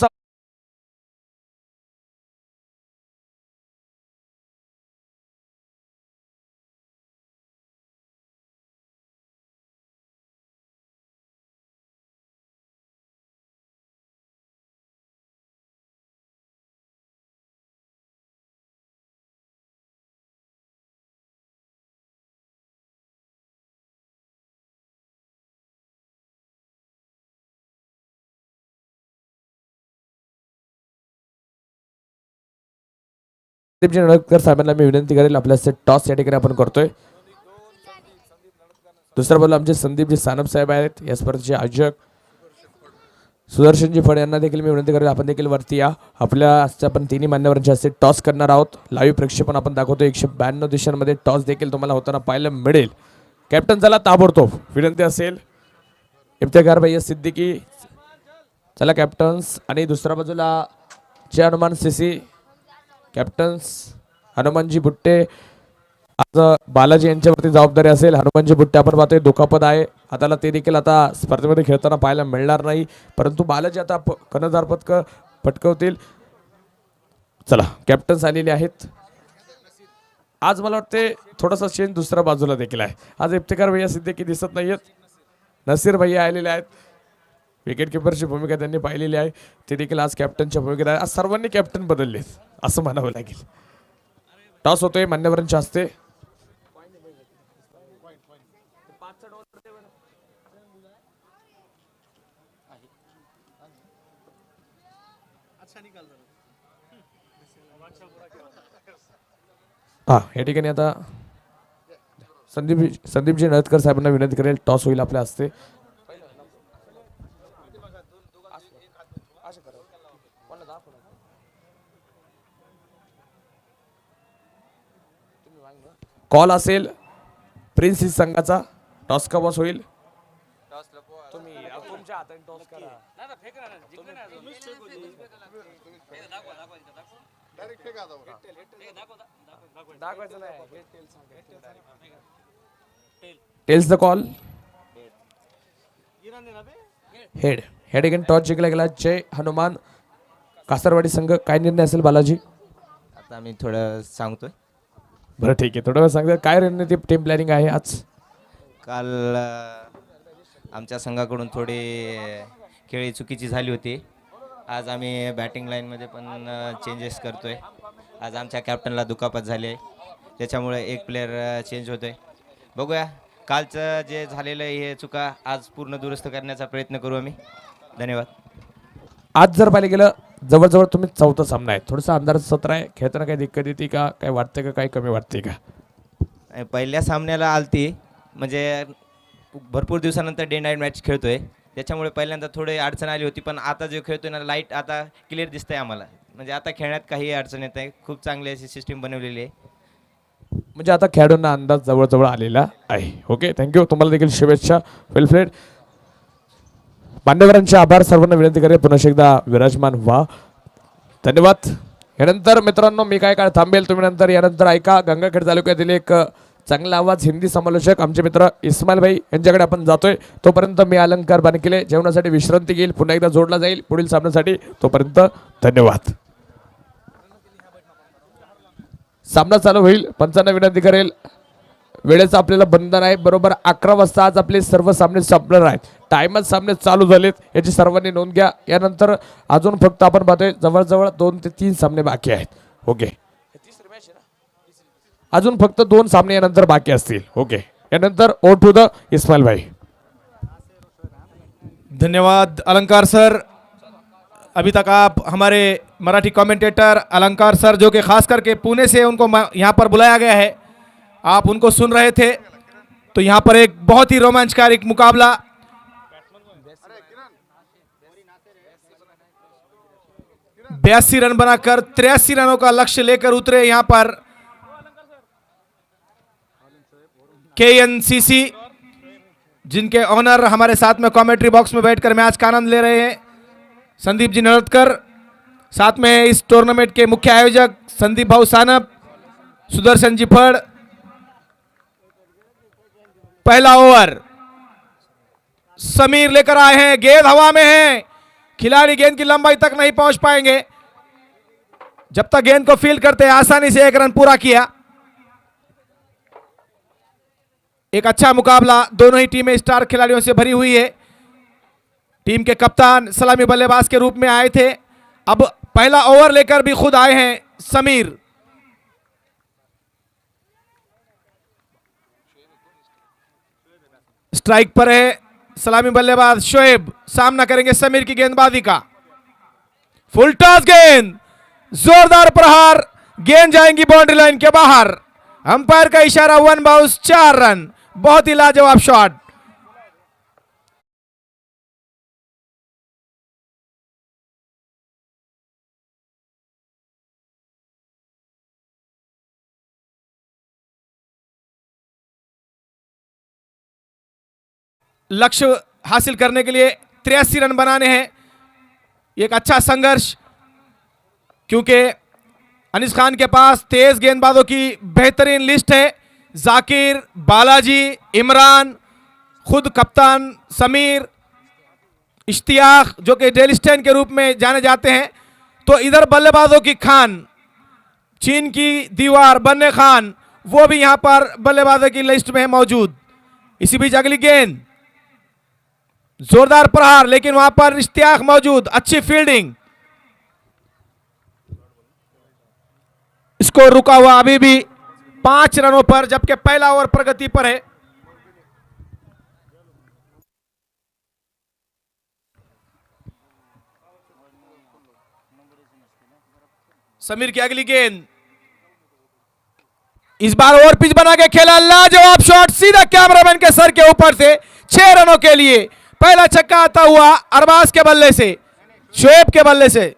संदीपजी नळदकर साहेबांना मी विनंती करेल आपल्या टॉस या ठिकाणी आपण करतोय. दुसऱ्या बाजूला आमचे संदीपजी सानप साहेब आहेत या स्पर्धेचे आयोजक. सुदर्शनजी फड यांना देखील मी विनंती करेल आपण देखील वरती या. आपल्या आजच्या आपण तिन्ही मान्यवरांच्या हस्ते टॉस करणार आहोत. लाईव्ह प्रक्षेपण आपण दाखवतो. 192 दिशांमध्ये टॉस देखील तुम्हाला होताना पाहायला मिळेल. कॅप्टन चला ताबडतोब विनंती असेल. इफ्तेखार भैया सिद्दीकी चला कॅप्टन्स. आणि दुसऱ्या बाजूला जे हनुमान सीसी कॅप्टन्स हनुमानजी बुट्टे. आज बालाजी यांच्यावरती जबाबदारी असेल. हनुमानजी बुट्टे आपण पाहतोय दुखापत आहे हाताला, ते देखील आता स्पर्धेमध्ये खेळताना पाहायला मिळणार नाही. परंतु बालाजी आता कर्णधार पदक पटकवतील. चला कॅप्टन्स आलेले आहेत. आज मला वाटते थोडासा चेंज दुसऱ्या बाजूला देखील आहे. आज इफ्तेखार भैया सिद्दीकी दिसत नाहीयेत. नसीर भैया आलेले आहेत. विकेट किपरची भूमिका त्यांनी पाहिलेली आहे. ते देखील आज कॅप्टनच्या भूमिकेत आहे. आज सर्वांनी कॅप्टन बदललेत असं म्हणावं लागेल. टॉस होतोय मान्यवरांच्या हस्ते. हा या ठिकाणी आता संदीपजी नळदकर साहेबांना विनंती करेल टॉस होईल आपल्या हस्ते. कॉल असेल प्रिन्स संघाचा. टॉस का बॉस होईल. Tells the call. हेड या ठिकाणी टॉस जिंकला गेला. जय हनुमान कासारवाडी संघ. काय निर्णय असेल बालाजी. आता मी थोडं सांगतोय. बरं ठीक आहे थोडं वेळ सांगता. काय रणनीती टीम प्लॅनिंग आहे आज. काल आमच्या संघाकडून थोडी खेळी चुकीची झाली होती. आज आम्ही बॅटिंग लाईनमध्ये पण चेंजेस करतोय. आज आमच्या कॅप्टनला दुखापत झाली आहे त्याच्यामुळे एक प्लेअर चेंज होतोय. बघूया कालचं जे झालेलं आहे हे चुका आज पूर्ण दुरुस्त करण्याचा प्रयत्न करू आम्ही. धन्यवाद. आज जर पाहिलं गेलं जवळजवळ तुम्ही चौथा सामना आहे. थोडंसं अंधाराचं सत्र आहे. खेळताना काही दिक्कत येते का. काय वाटते का. काही कमी वाटते का. पहिल्या सामन्याला आलती म्हणजे भरपूर दिवसानंतर डे नाईट मॅच खेळतोय त्याच्यामुळे पहिल्यांदा थोडी अडचण आली होती. पण आता जो खेळतोय ना लाईट आता क्लिअर दिसतंय आम्हाला. म्हणजे आता खेळण्यात काही अडचण येत नाही. खूप चांगली अशी सिस्टीम बनवलेली आहे. म्हणजे आता खेळाडूंना अंदाज जवळजवळ आलेला आहे. Okay thank you. तुम्हाला देखील शुभेच्छा. Well played. मान्यवरांचे आभार. सर्वांना विनंती करेल पुन्हा एकदा विराजमान व्हा. धन्यवाद. यानंतर मित्रांनो मी काय थांबेल तुम्ही नंतर यानंतर ऐका. गंगाखेड तालुक्यातील एक चांगला आवाज हिंदी समालोचक आमचे मित्र इस्माईल भाई यांच्याकडे आपण जातोय. तोपर्यंत मी अलंकार बानकिले जेवणासाठी विश्रांती घेईल. पुन्हा एकदा जोडला जाईल पुढील सामन्यासाठी. तोपर्यंत धन्यवाद. सामना चालू होईल. पंचांना विनंती करेल वेळेचं आपल्याला बंधन आहे. बरोबर 11 वाजता आज आपले सर्व सामने संपणार आहेत. टाइमच सामने चालू झालेत याची सर्वांनी नोंद घ्या. यानंतर अजून फक्त आपण पाहतोय जवळजवळ 2 ते 3 सामने बाकी आहेत. ओके अजून फक्त 2 सामने यानंतर बाकी असतील. ओके यानंतर ओ टू द इस्माईल भाई. धन्यवाद अलंकार सर. अभी तक आप हमारे मराठी कमेंटेटर अलंकार सर जो कि खास करके पुणे से उनको यहाँ पर बुलाया गया है, आप उनको सुन रहे थे. तो यहाँ पर एक बहुत ही रोमांचकारी मुकाबला. बयासी रन बनाकर 83 रनों का लक्ष्य लेकर उतरे यहाँ पर KNCC, जिनके ऑनर हमारे साथ में कमेंट्री बॉक्स में बैठकर मैच का आनंद ले रहे हैं. संदीप जी नळदकर, साथ में इस टूर्नामेंट के मुख्य आयोजक संदीप भाऊ सानप, सुदर्शन जी फड़. पहला ओवर समीर लेकर आए हैं. गेंद हवा में है. खिलाड़ी गेंद की लंबाई तक नहीं पहुंच पाएंगे. जब तक गेंद को फील्ड करते आसानी से 1 रन पूरा किया. एक अच्छा मुकाबला. दोनों ही टीमें स्टार खिलाड़ियों से भरी हुई है. टीम के कप्तान सलामी बल्लेबाज के रूप में आए थे. अब पहला ओवर लेकर भी खुद आए हैं समीर. स्ट्राइक पर है सलामी बल्लेबाज शोएब. सामना करेंगे समीर की गेंदबाजी का. फुल टॉस गेंद, जोरदार प्रहार गेंद जाएंगी बाउंड्री लाइन के बाहर। अंपायर का इशारा, 1 बाउंस 4 रन। बहुत ही लाजवाब शॉट। लक्ष्य हासिल करने के लिए 83 रन बनाने हैं। एक अच्छा संघर्ष, क्योंकि अनीस खान के पास तेज गेंदबाजों की बेहतरीन लिस्ट है। जाकिर, बालाजी, इमरान, खुद कप्तान समीर, इश्तियाक जो कि डेल स्टेन के रूप में जाने जाते हैं। तो इधर बल्लेबाजों की खान, चीन की दीवार बन्ने खान, वो भी यहां पर बल्लेबाजों की लिस्ट में है मौजूद। इसी बीच अगली गेंद, जोरदार प्रहार, लेकिन वहां पर इश्तियाक मौजूद। अच्छी फील्डिंग। स्कोर रुका हुआ अभी भी 5 रनों पर, जबकि पहला ओवर प्रगति पर है। समीर की अगली गेंद, इस बार ओवर पिच बना के खेला, लाजवाब शॉट सीधा कैमरामैन के सर के ऊपर से। 6 रनों के लिए पहला छक्का आता हुआ अरबाज के बल्ले से, शोएब के बल्ले से।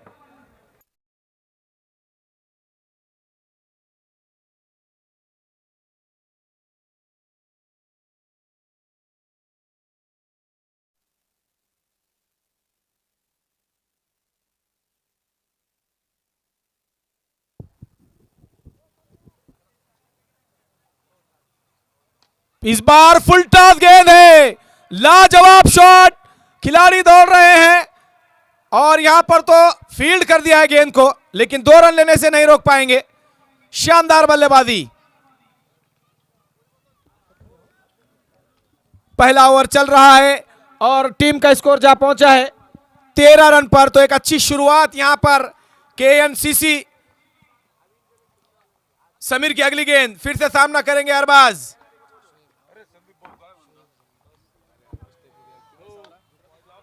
इस बार फुल टॉस गेंद है, लाजवाब शॉट। खिलाड़ी दौड़ रहे हैं और यहां पर तो फील्ड कर दिया है गेंद को, लेकिन 2 रन लेने से नहीं रोक पाएंगे। शानदार बल्लेबाजी। पहला ओवर चल रहा है और टीम का स्कोर जा पहुंचा है 13 रन पर। तो एक अच्छी शुरुआत यहां पर KNCC। समीर की अगली गेंद, फिर से सामना करेंगे अरबाज।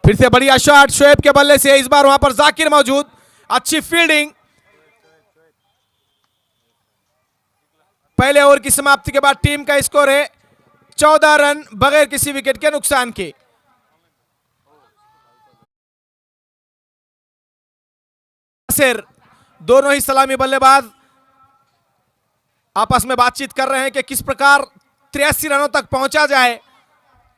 फिर से बढ़िया शॉट शोएब के बल्ले से, इस बार वहां पर जाकिर मौजूद। अच्छी फील्डिंग। पहले ओवर की समाप्ति के बाद टीम का स्कोर है 14 रन बगैर किसी विकेट के नुकसान के। दोनों ही सलामी बल्लेबाज आपस में बातचीत कर रहे हैं कि किस प्रकार 83 रनों तक पहुंचा जाए।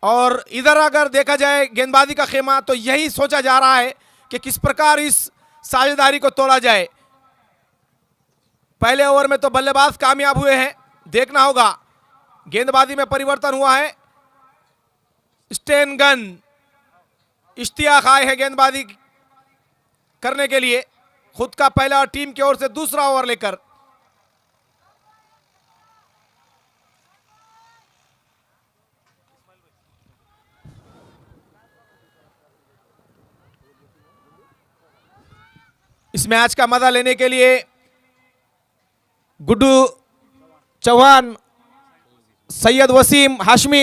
और इधर अगर देखा जाए गेंदबाजी का खेमा, तो यही सोचा जा रहा है कि किस प्रकार इस साझेदारी को तोड़ा जाए। पहले ओवर में तो बल्लेबाज कामयाब हुए हैं, देखना होगा। गेंदबाजी में परिवर्तन हुआ है। स्टेन गन इश्तियाक आए हैं गेंदबाजी करने के लिए, खुद का पहला और टीम की ओर से दूसरा ओवर लेकर। इस मैच का मजा लेने के लिए गुड्डू चौहान, सैयद वसीम हाशमी,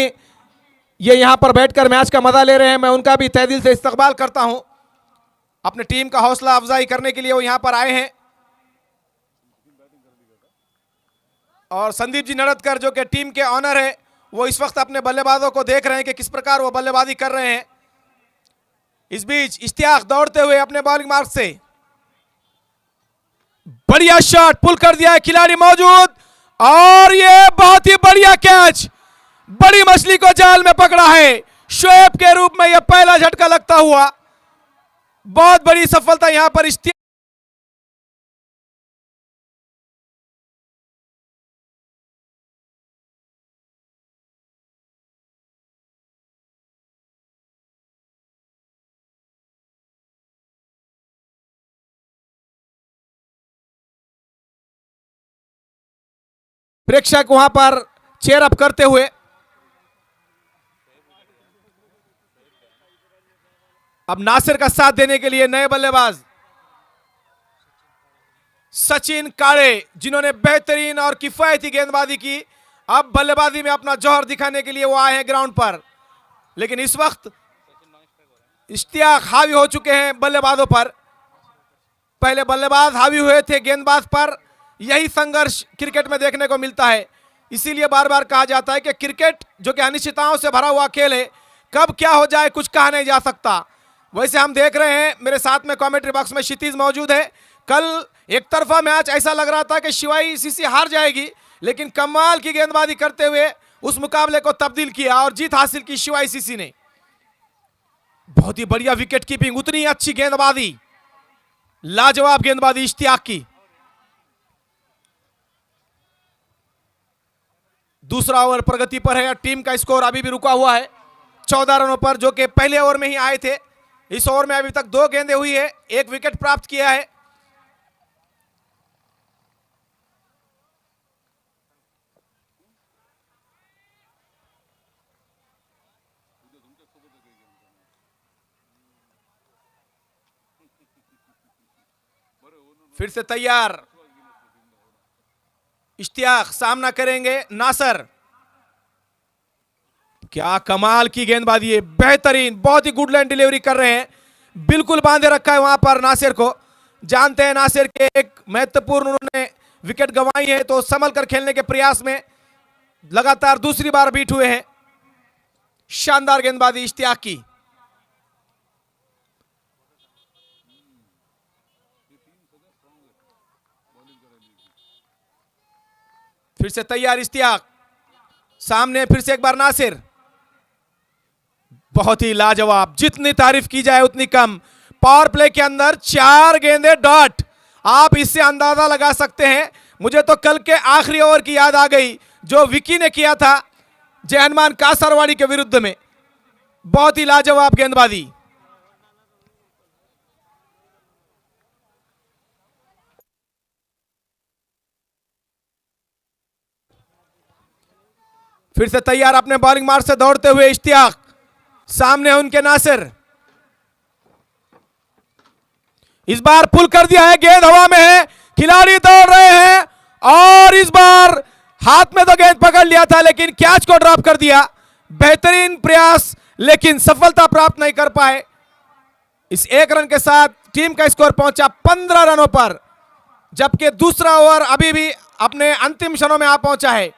ये यहां पर बैठकर मैच का मजा ले रहे हैं। मैं उनका भी तहे दिल से इस्तकबाल करता हूं। अपने टीम का हौसला अफजाई करने के लिए वो यहां पर आए हैं। और संदीप जी नड़दकर जो कि टीम के ऑनर है, वो इस वक्त अपने बल्लेबाजों को देख रहे हैं कि किस प्रकार वो बल्लेबाजी कर रहे हैं। इस बीच इश्तियाक दौड़ते हुए अपने बॉलिंग मार्ग से, बढ़िया शॉट, पुल कर दिया है, खिलाड़ी मौजूद। और ये बहुत ही बढ़िया कैच, बड़ी मछली को जाल में पकड़ा है। शोएब के रूप में यह पहला झटका लगता हुआ, बहुत बड़ी सफलता यहां पर इश्तियाक। प्रेक्षक वहां पर चेयर अप करते हुए। अब नासिर का साथ देने के लिए नए बल्लेबाज सचिन काड़े, जिन्होंने बेहतरीन और किफायती गेंदबाजी की, अब बल्लेबाजी में अपना जौहर दिखाने के लिए वो आए हैं ग्राउंड पर। लेकिन इस वक्त इश्तियाक हावी हो चुके हैं बल्लेबाजों पर। पहले बल्लेबाज हावी हुए थे गेंदबाज पर, यही संघर्ष क्रिकेट में देखने को मिलता है। इसीलिए बार बार कहा जाता है कि क्रिकेट जो कि अनिश्चितताओं से भरा हुआ खेल है, कब क्या हो जाए कुछ कहा नहीं जा सकता। वैसे हम देख रहे हैं, मेरे साथ में कमेंट्री बॉक्स में क्षितिज मौजूद है। कल एक तरफा मैच ऐसा लग रहा था कि शिवाई सीसी हार जाएगी, लेकिन कमाल की गेंदबाजी करते हुए उस मुकाबले को तब्दील किया और जीत हासिल की शिवाई सीसी ने। बहुत ही बढ़िया विकेट कीपिंग, उतनी अच्छी गेंदबाजी, लाजवाब गेंदबाजी इश्तियाक की। दूसरा ओवर प्रगति पर है। टीम का स्कोर अभी भी रुका हुआ है 14 रनों पर, जो कि पहले ओवर में ही आए थे। इस ओवर में अभी तक 2 गेंदें हुई है, 1 विकेट प्राप्त किया है। फिर से तैयार इश्तियाक, सामना करेंगे नासर। क्या कमाल की गेंदबाजी है, बेहतरीन, बहुत ही गुड लाइन डिलीवरी कर रहे हैं। बिल्कुल बांधे रखा है वहां पर नासिर को। जानते हैं नासिर के एक महत्वपूर्ण उन्होंने विकेट गंवाई है, तो संभल कर खेलने के प्रयास में लगातार दूसरी बार बीट हुए हैं। शानदार गेंदबाजी इश्तियाक की। फिर से तैयार इश्तियाक, सामने फिर से एक बार नासिर। बहुत ही लाजवाब, जितनी तारीफ की जाए उतनी कम। पावर प्ले के अंदर 4 गेंदें डॉट, आप इससे अंदाजा लगा सकते हैं। मुझे तो कल के आखिरी ओवर की याद आ गई जो विकी ने किया था जयहनुमान कासरवाड़ी के विरुद्ध में। बहुत ही लाजवाब गेंदबाजी। फिर से तैयार अपने बॉलिंग मार्ग से दौड़ते हुए इश्तियाक, सामने उनके नासिर। इस बार पुल कर दिया है, गेंद हवा में है, खिलाड़ी दौड़ रहे हैं और इस बार हाथ में तो गेंद पकड़ लिया था लेकिन कैच को ड्रॉप कर दिया। बेहतरीन प्रयास लेकिन सफलता प्राप्त नहीं कर पाए। इस 1 रन के साथ टीम का स्कोर पहुंचा 15 रनों पर, जबकि दूसरा ओवर अभी भी अपने अंतिम क्षणों में आ पहुंचा है।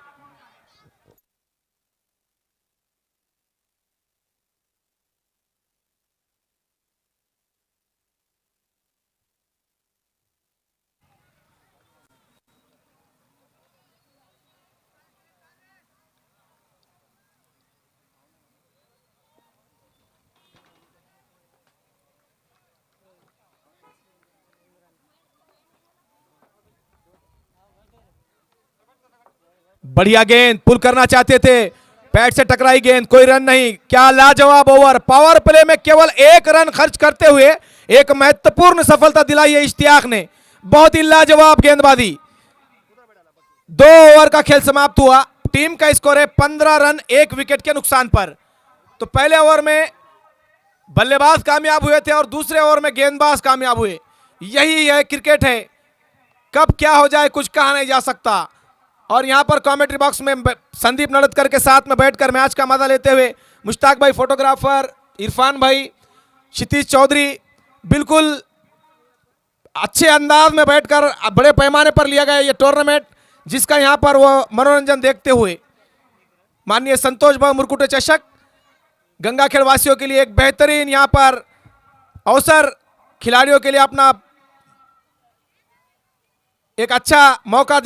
बढ़िया गेंद, पुल करना चाहते थे, पैड से टकराई गेंद, कोई रन नहीं। क्या लाजवाब ओवर, पावर प्ले में केवल 1 रन खर्च करते हुए एक महत्वपूर्ण सफलता दिलाई है इश्तियाक ने। बहुत ही लाजवाब गेंदबाजी। 2 ओवर का खेल समाप्त हुआ, टीम का स्कोर है 15 रन 1 विकेट के नुकसान पर। तो पहले ओवर में बल्लेबाज कामयाब हुए थे और दूसरे ओवर में गेंदबाज कामयाब हुए। यही है क्रिकेट है, कब क्या हो जाए कुछ कहा नहीं जा सकता। और यहां पर कमेंट्री बॉक्स में संदीप नड़दकर के साथ में बैठकर मैच का मजा लेते हुए मुश्ताक भाई फोटोग्राफर, इरफान भाई, क्षितिज चौधरी, बिल्कुल अच्छे अंदाज में बैठकर बड़े पैमाने पर लिया गया ये टूर्नामेंट, जिसका यहां पर वो मनोरंजन देखते हुए माननीय संतोष भाई मुरकुटे चषक गंगाखेड़ वासियों के लिए एक बेहतरीन यहां पर अवसर, खिलाड़ियों के लिए अपना एक अच्छा मौका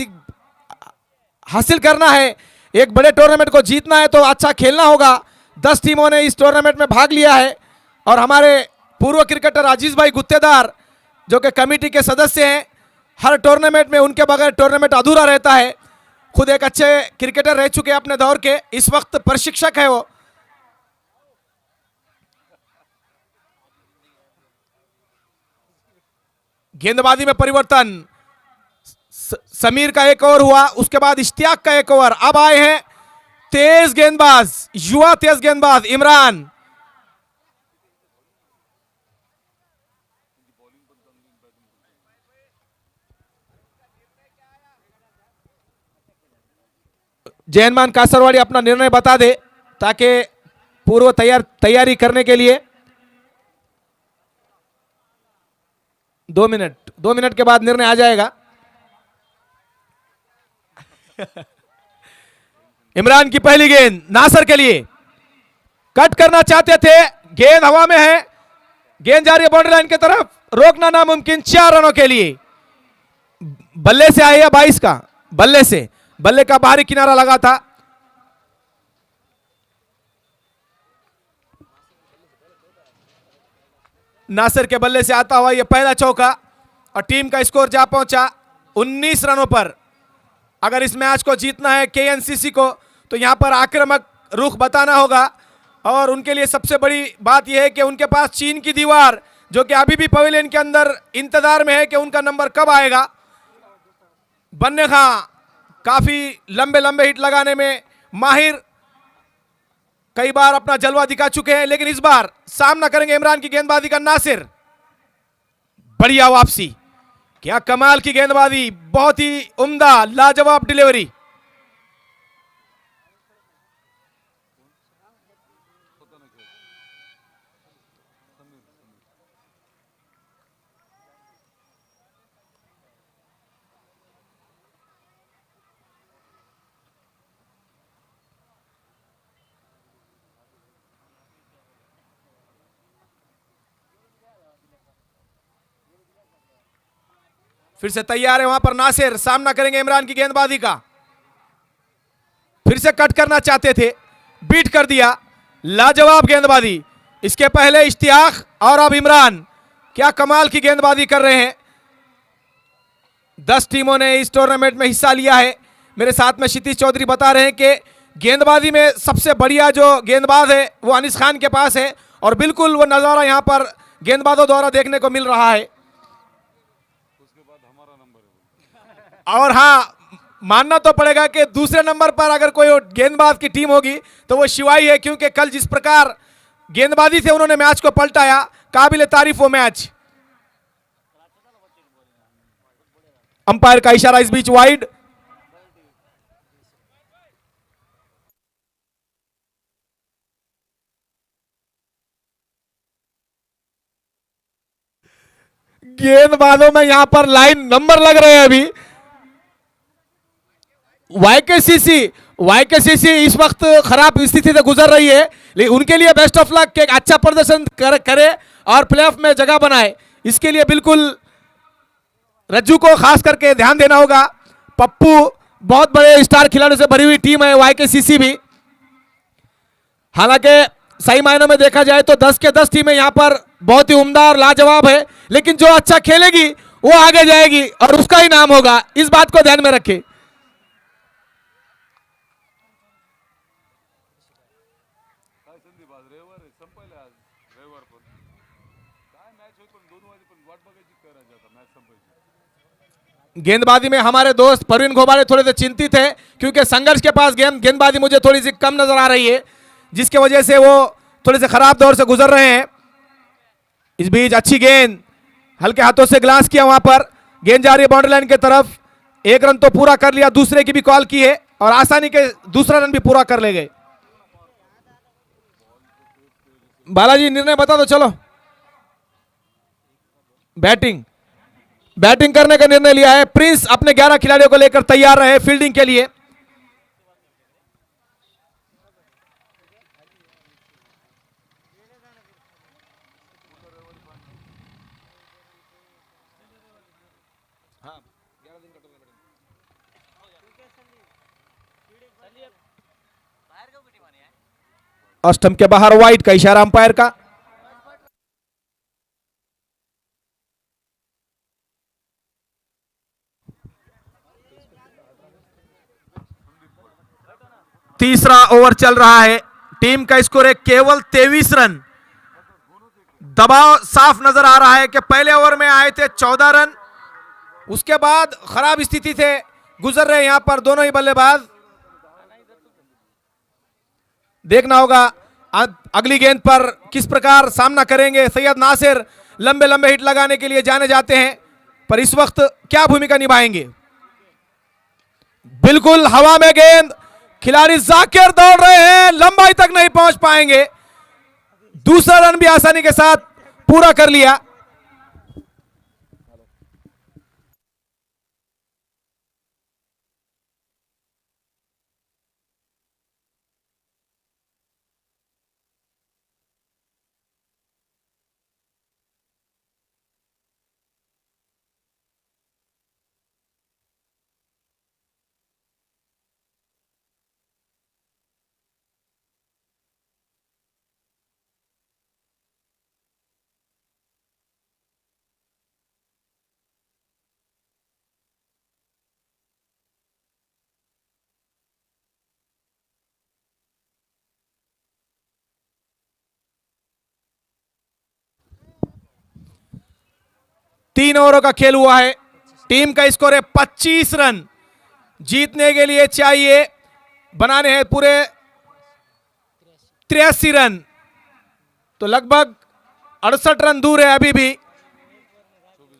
हासिल करना है। एक बड़े टूर्नामेंट को जीतना है तो अच्छा खेलना होगा। 10 टीमों ने इस टूर्नामेंट में भाग लिया है और हमारे पूर्व क्रिकेटर अजीज भाई गुत्तेदार जो कि कमेटी के सदस्य हैं, हर टूर्नामेंट में उनके बगैर टूर्नामेंट अधूरा रहता है। खुद एक अच्छे क्रिकेटर रह चुके हैं अपने दौर के, इस वक्त प्रशिक्षक है वो। गेंदबाजी में परिवर्तन, समीर का एक ओवर हुआ, उसके बाद इश्तियाक का एक ओवर। अब आए हैं तेज गेंदबाज, युवा तेज गेंदबाज इमरान। जयहनुमान कासरवाड़ी अपना निर्णय बता दे ताकि पूर्व तैयारी करने के लिए 2 मिनट के बाद निर्णय आ जाएगा। इमरान की पहली गेंद नासिर के लिए, कट करना चाहते थे, गेंद हवा में है, गेंद जा रही है बाउंड्री लाइन की तरफ, रोकना नामुमकिन 4 रनों के लिए। बल्ले से आई है 22 का, बल्ले से, बल्ले का बाहरी किनारा लगा था। नासिर के बल्ले से आता हुआ यह पहला चौका और टीम का स्कोर जा पहुंचा 19 रनों पर। अगर इस मैच को जीतना है केएनसीसी को तो यहां पर आक्रामक रुख बताना होगा और उनके लिए सबसे बड़ी बात यह है कि उनके पास चीन की दीवार जो कि अभी भी पवेलियन के अंदर इंतजार में है कि उनका नंबर कब आएगा। बन्ने खां काफी लंबे लंबे हिट लगाने में माहिर, कई बार अपना जलवा दिखा चुके हैं, लेकिन इस बार सामना करेंगे इमरान की गेंदबाजी का नासिर। बढ़िया वापसी, क्या कमाल की गेंदबाजी, बहुत ही उम्दा लाजवाब डिलीवरी। फिर से तैयार है वहां पर नासिर, सामना करेंगे इमरान की गेंदबाजी का। फिर से कट करना चाहते थे, बीट कर दिया, लाजवाब गेंदबाजी। इसके पहले इश्तियाक और अब इमरान, क्या कमाल की गेंदबाजी कर रहे हैं। 10 टीमों ने इस टूर्नामेंट में हिस्सा लिया है। मेरे साथ में क्षितिज चौधरी बता रहे हैं कि गेंदबाजी में सबसे बढ़िया जो गेंदबाज है वो अनीस खान के पास है और बिल्कुल वो नज़ारा यहां पर गेंदबाजों द्वारा देखने को मिल रहा है। और हाँ, मानना तो पड़ेगा कि दूसरे नंबर पर अगर कोई गेंदबाज की टीम होगी तो वो शिवाई है, क्योंकि कल जिस प्रकार गेंदबाजी से उन्होंने मैच को पलटाया, काबिल तारीफ वो मैच। अंपायर का इशारा इस बीच वाइड। गेंदबाजों में यहां पर लाइन नंबर लग रहे हैं अभी। वाईकेसीसी इस वक्त खराब स्थिति से गुजर रही है, लेकिन उनके लिए बेस्ट ऑफ लक, एक अच्छा प्रदर्शन करे और प्लेऑफ में जगह बनाए। इसके लिए बिल्कुल रज्जू को खास करके ध्यान देना होगा। पप्पू बहुत बड़े स्टार खिलाड़ियों से भरी हुई टीम है वाईकेसीसी भी। हालांकि सही मायनों में देखा जाए तो 10 के 10 टीमें यहां पर बहुत ही उम्दा और लाजवाब है, लेकिन जो अच्छा खेलेगी वो आगे जाएगी और उसका ही नाम होगा, इस बात को ध्यान में रखें। गेंदबाजी में हमारे दोस्त परवीन घोबाले थोड़े से चिंतित है, क्योंकि संघर्ष के पास गेंदबाजी मुझे थोड़ी सी कम नजर आ रही है, जिसके वजह से वो थोड़े से खराब दौर से गुजर रहे हैं। इस बीच अच्छी गेंद, हल्के हाथों से ग्लास किया, वहां पर गेंद जा रही है बाउंड्री लाइन की तरफ। 1 रन तो पूरा कर लिया, दूसरे की भी कॉल की है और आसानी के दूसरा रन भी पूरा कर ले गए। बालाजी निर्णय बता दो, चलो। बैटिंग करने का निर्णय लिया है। प्रिंस अपने 11 खिलाड़ियों को लेकर तैयार रहे फील्डिंग के लिए। और स्टंप के बाहर वाइड का इशारा अंपायर का। तीसरा ओवर चल रहा है, टीम का स्कोर है केवल 23 रन। दबाव साफ नजर आ रहा है कि पहले ओवर में आए थे 14 रन, उसके बाद खराब स्थिति से गुजर रहे यहां पर दोनों ही बल्लेबाज। देखना होगा अगली गेंद पर किस प्रकार सामना करेंगे। सैयद नासिर लंबे लंबे हिट लगाने के लिए जाने जाते हैं, पर इस वक्त क्या भूमिका निभाएंगे। बिल्कुल हवा में गेंद, खिलाड़ी जाकिर दौड़ रहे हैं, लंबाई तक नहीं पहुंच पाएंगे। दूसरा रन भी आसानी के साथ पूरा कर लिया। 3 ओवरों का खेल हुआ है। टीम का स्कोर है 25 रन। जीतने के लिए चाहिए बनाने हैं पूरे 83 रन, तो लगभग 68 रन दूर है अभी भी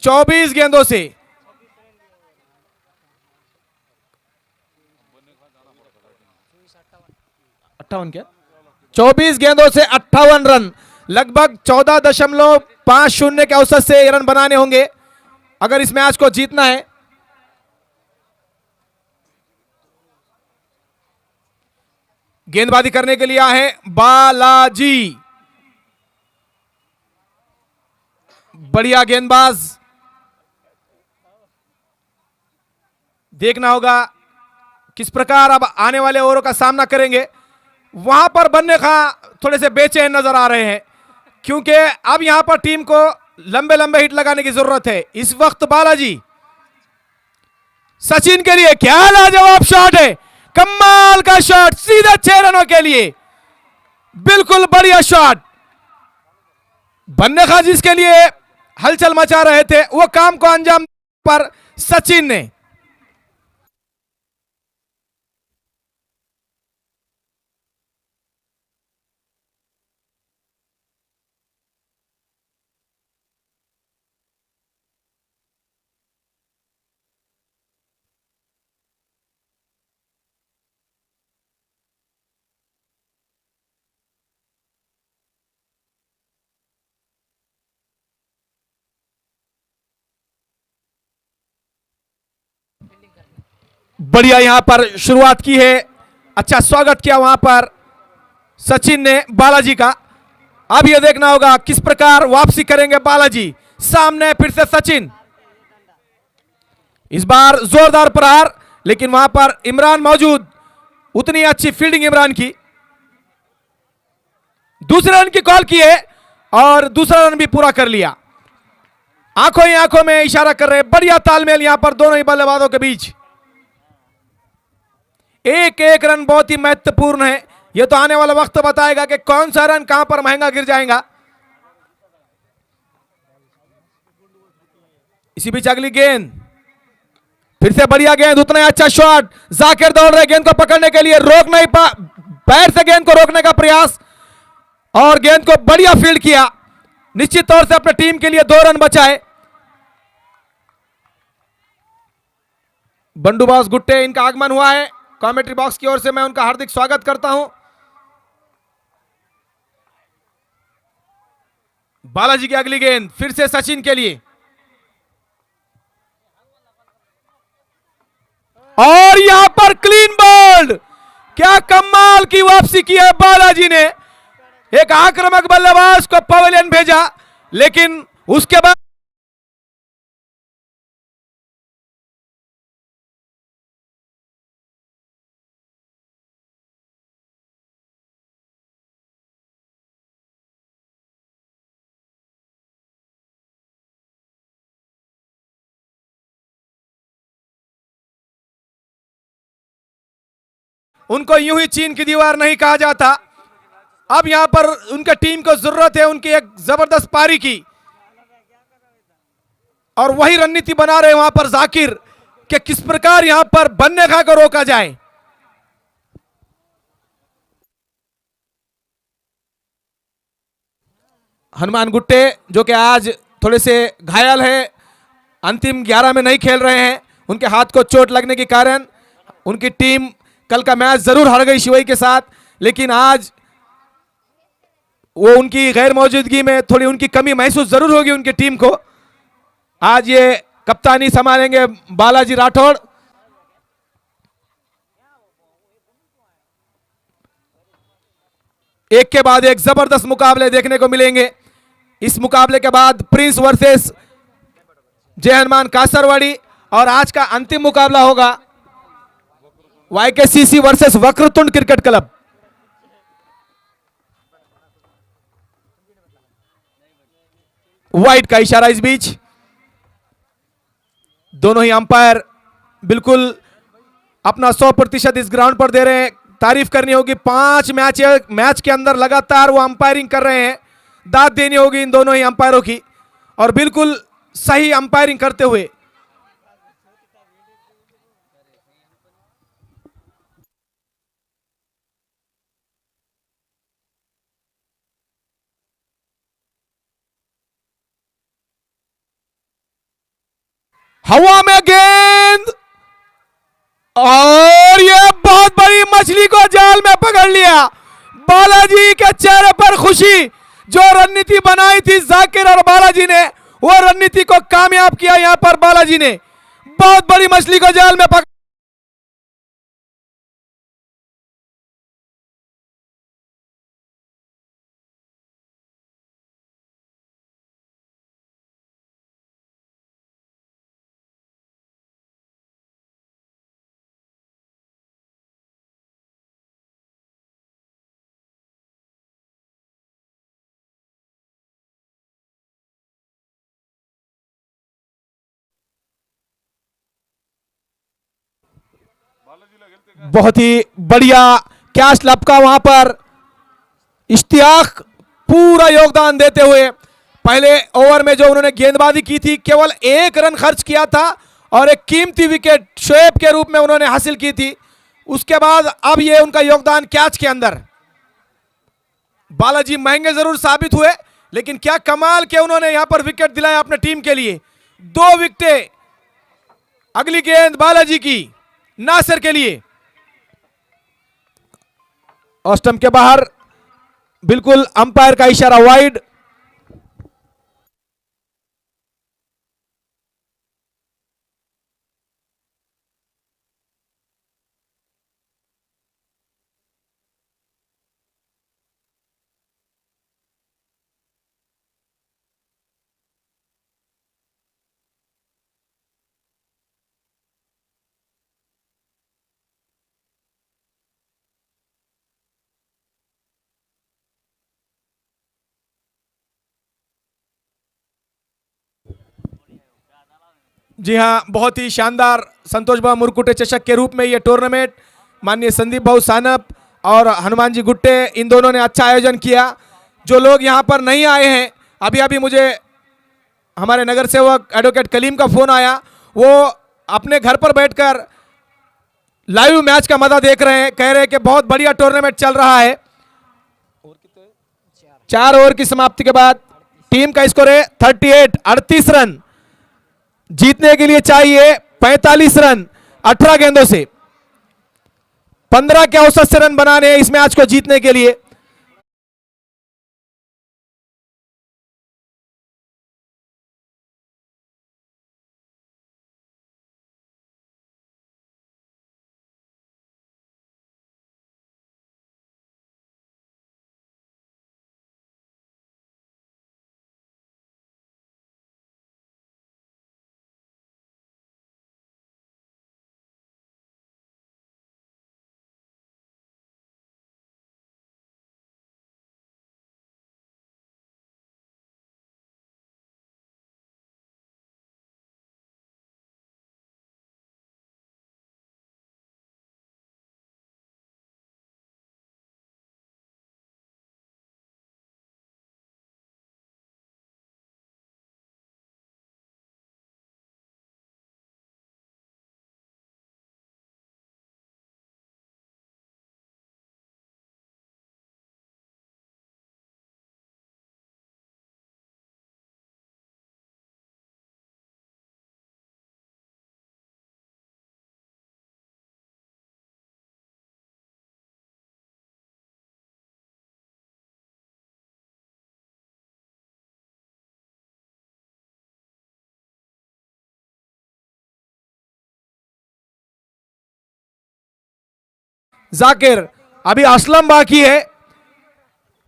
24 गेंदों से। अट्ठावन क्या 24 गेंदों से 58 रन, लगभग 14.50 के औसत से ये रन बनाने होंगे अगर इस मैच को जीतना है। गेंदबाजी करने के लिए आए हैं बालाजी, बढ़िया गेंदबाज। देखना होगा किस प्रकार अब आने वाले ओवरों का सामना करेंगे। वहां पर बनने का थोड़े से बेचैन नजर आ रहे हैं क्योंकि अब यहां पर टीम को लंबे लंबे हिट लगाने की जरूरत है। इस वक्त बालाजी, सचिन के लिए क्या लाजवाब शॉट है, कमाल का शॉट, सीधे 6 रनों के लिए, बिल्कुल बढ़िया शॉट। बन्ने खां जिसके लिए हलचल मचा रहे थे वो काम को अंजाम पर सचिन ने। बढ़िया यहां पर शुरुआत की है, अच्छा स्वागत किया वहां पर सचिन ने बालाजी का। अब यह देखना होगा किस प्रकार वापसी करेंगे बालाजी। सामने फिर से सचिन, इस बार जोरदार प्रहार, लेकिन वहां पर इमरान मौजूद, उतनी अच्छी फील्डिंग इमरान की। दूसरे रन की कॉल की है और दूसरा रन भी पूरा कर लिया। आंखों ही आंखों में इशारा कर रहे हैं, बढ़िया तालमेल यहां पर दोनों ही बल्लेबाजों के बीच। एक एक रन बहुत ही महत्वपूर्ण है, यह तो आने वाला वक्त बताएगा कि कौन सा रन कहां पर महंगा गिर जाएगा। इसी बीच अगली गेंद, फिर से बढ़िया गेंद, उतना ही अच्छा शॉट। जाकिर दौड़ रहे गेंद को पकड़ने के लिए, रोक नहीं पा, पैर से गेंद को रोकने का प्रयास और गेंद को बढ़िया फील्ड किया। निश्चित तौर से अपने टीम के लिए 2 रन बचाए। बंडूबास गुट्टे, इनका आगमन हुआ है। कमेंट्री बॉक्स की ओर से मैं उनका हार्दिक स्वागत करता हूं। बालाजी की अगली गेंद फिर से सचिन के लिए, और यहां पर क्लीन बोल्ड। क्या कमाल की वापसी की है बालाजी ने। एक आक्रामक बल्लेबाज को पवेलियन भेजा, लेकिन उसके बाद उनको यूं ही चीन की दीवार नहीं कहा जाता। अब यहां पर उनके टीम को जरूरत है उनकी एक जबरदस्त पारी की, और वही रणनीति बना रहे वहां पर जाकिर कि किस प्रकार यहां पर बन्ने खां को रोका जाए। हनुमान गुट्टे जो कि आज थोड़े से घायल है, अंतिम 11 में नहीं खेल रहे हैं, उनके हाथ को चोट लगने के कारण उनकी टीम कल का मैच जरूर हार गई शिवई के साथ, लेकिन आज वो उनकी गैर मौजूदगी में थोड़ी उनकी कमी महसूस जरूर होगी उनकी टीम को। आज ये कप्तानी संभालेंगे बालाजी राठौड़। एक के बाद एक जबरदस्त मुकाबले देखने को मिलेंगे। इस मुकाबले के बाद प्रिंस वर्सेस जय हनुमान कासरवाड़ी, और आज का अंतिम मुकाबला होगा YKCC versus Vakratunda cricket club. Wide का इशारा इस बीच। दोनों ही अंपायर बिल्कुल अपना 100% इस ग्राउंड पर दे रहे हैं। तारीफ करनी होगी, 5 मैच के अंदर लगातार वो अंपायरिंग कर रहे हैं। दाद देनी होगी इन दोनों ही अंपायरों की, और बिल्कुल सही अंपायरिंग करते हुए। हवा में गेंद और ये बहुत बड़ी मछली को जाल में पकड़ लिया। बालाजी के चेहरे पर खुशी, जो रणनीति बनाई थी जाकिर और बालाजी ने, वो रणनीति को कामयाब किया। यहां पर बालाजी ने बहुत बड़ी मछली को जाल में पकड़। बहुत ही बढ़िया कैच लपका वहां पर। इश्तियाक पूरा योगदान देते हुए, पहले ओवर में जो उन्होंने गेंदबाजी की थी केवल 1 रन खर्च किया था और एक कीमती विकेट शोएब के रूप में उन्होंने हासिल की थी। उसके बाद अब ये उनका योगदान कैच के अंदर। बालाजी महंगे जरूर साबित हुए, लेकिन क्या कमाल के उन्होंने यहां पर विकेट दिलाया अपने टीम के लिए। 2 विकेटें। अगली गेंद बालाजी की नासिर के लिए, और स्टंप के बाहर, बिल्कुल अंपायर का इशारा वाइड। जी हाँ, बहुत ही शानदार संतोष भाऊ मुरकुटे चषक के रूप में ये टूर्नामेंट माननीय संदीप भाऊ सानप और हनुमान जी गुट्टे, इन दोनों ने अच्छा आयोजन किया। जो लोग यहाँ पर नहीं आए हैं, अभी अभी मुझे हमारे नगर सेवक एडवोकेट कलीम का फोन आया, वो अपने घर पर बैठकर लाइव मैच का मजा देख रहे हैं। कह रहे हैं कि बहुत बढ़िया टूर्नामेंट चल रहा है। 4 ओवर की समाप्ति के बाद टीम का स्कोर है 38 रन। जीतने के लिए चाहिए 45 रन 18 गेंदों से। 15 के औसत से रन बनाने हैं इस मैच को जीतने के लिए। जाकिर, अभी असलम बाकी है।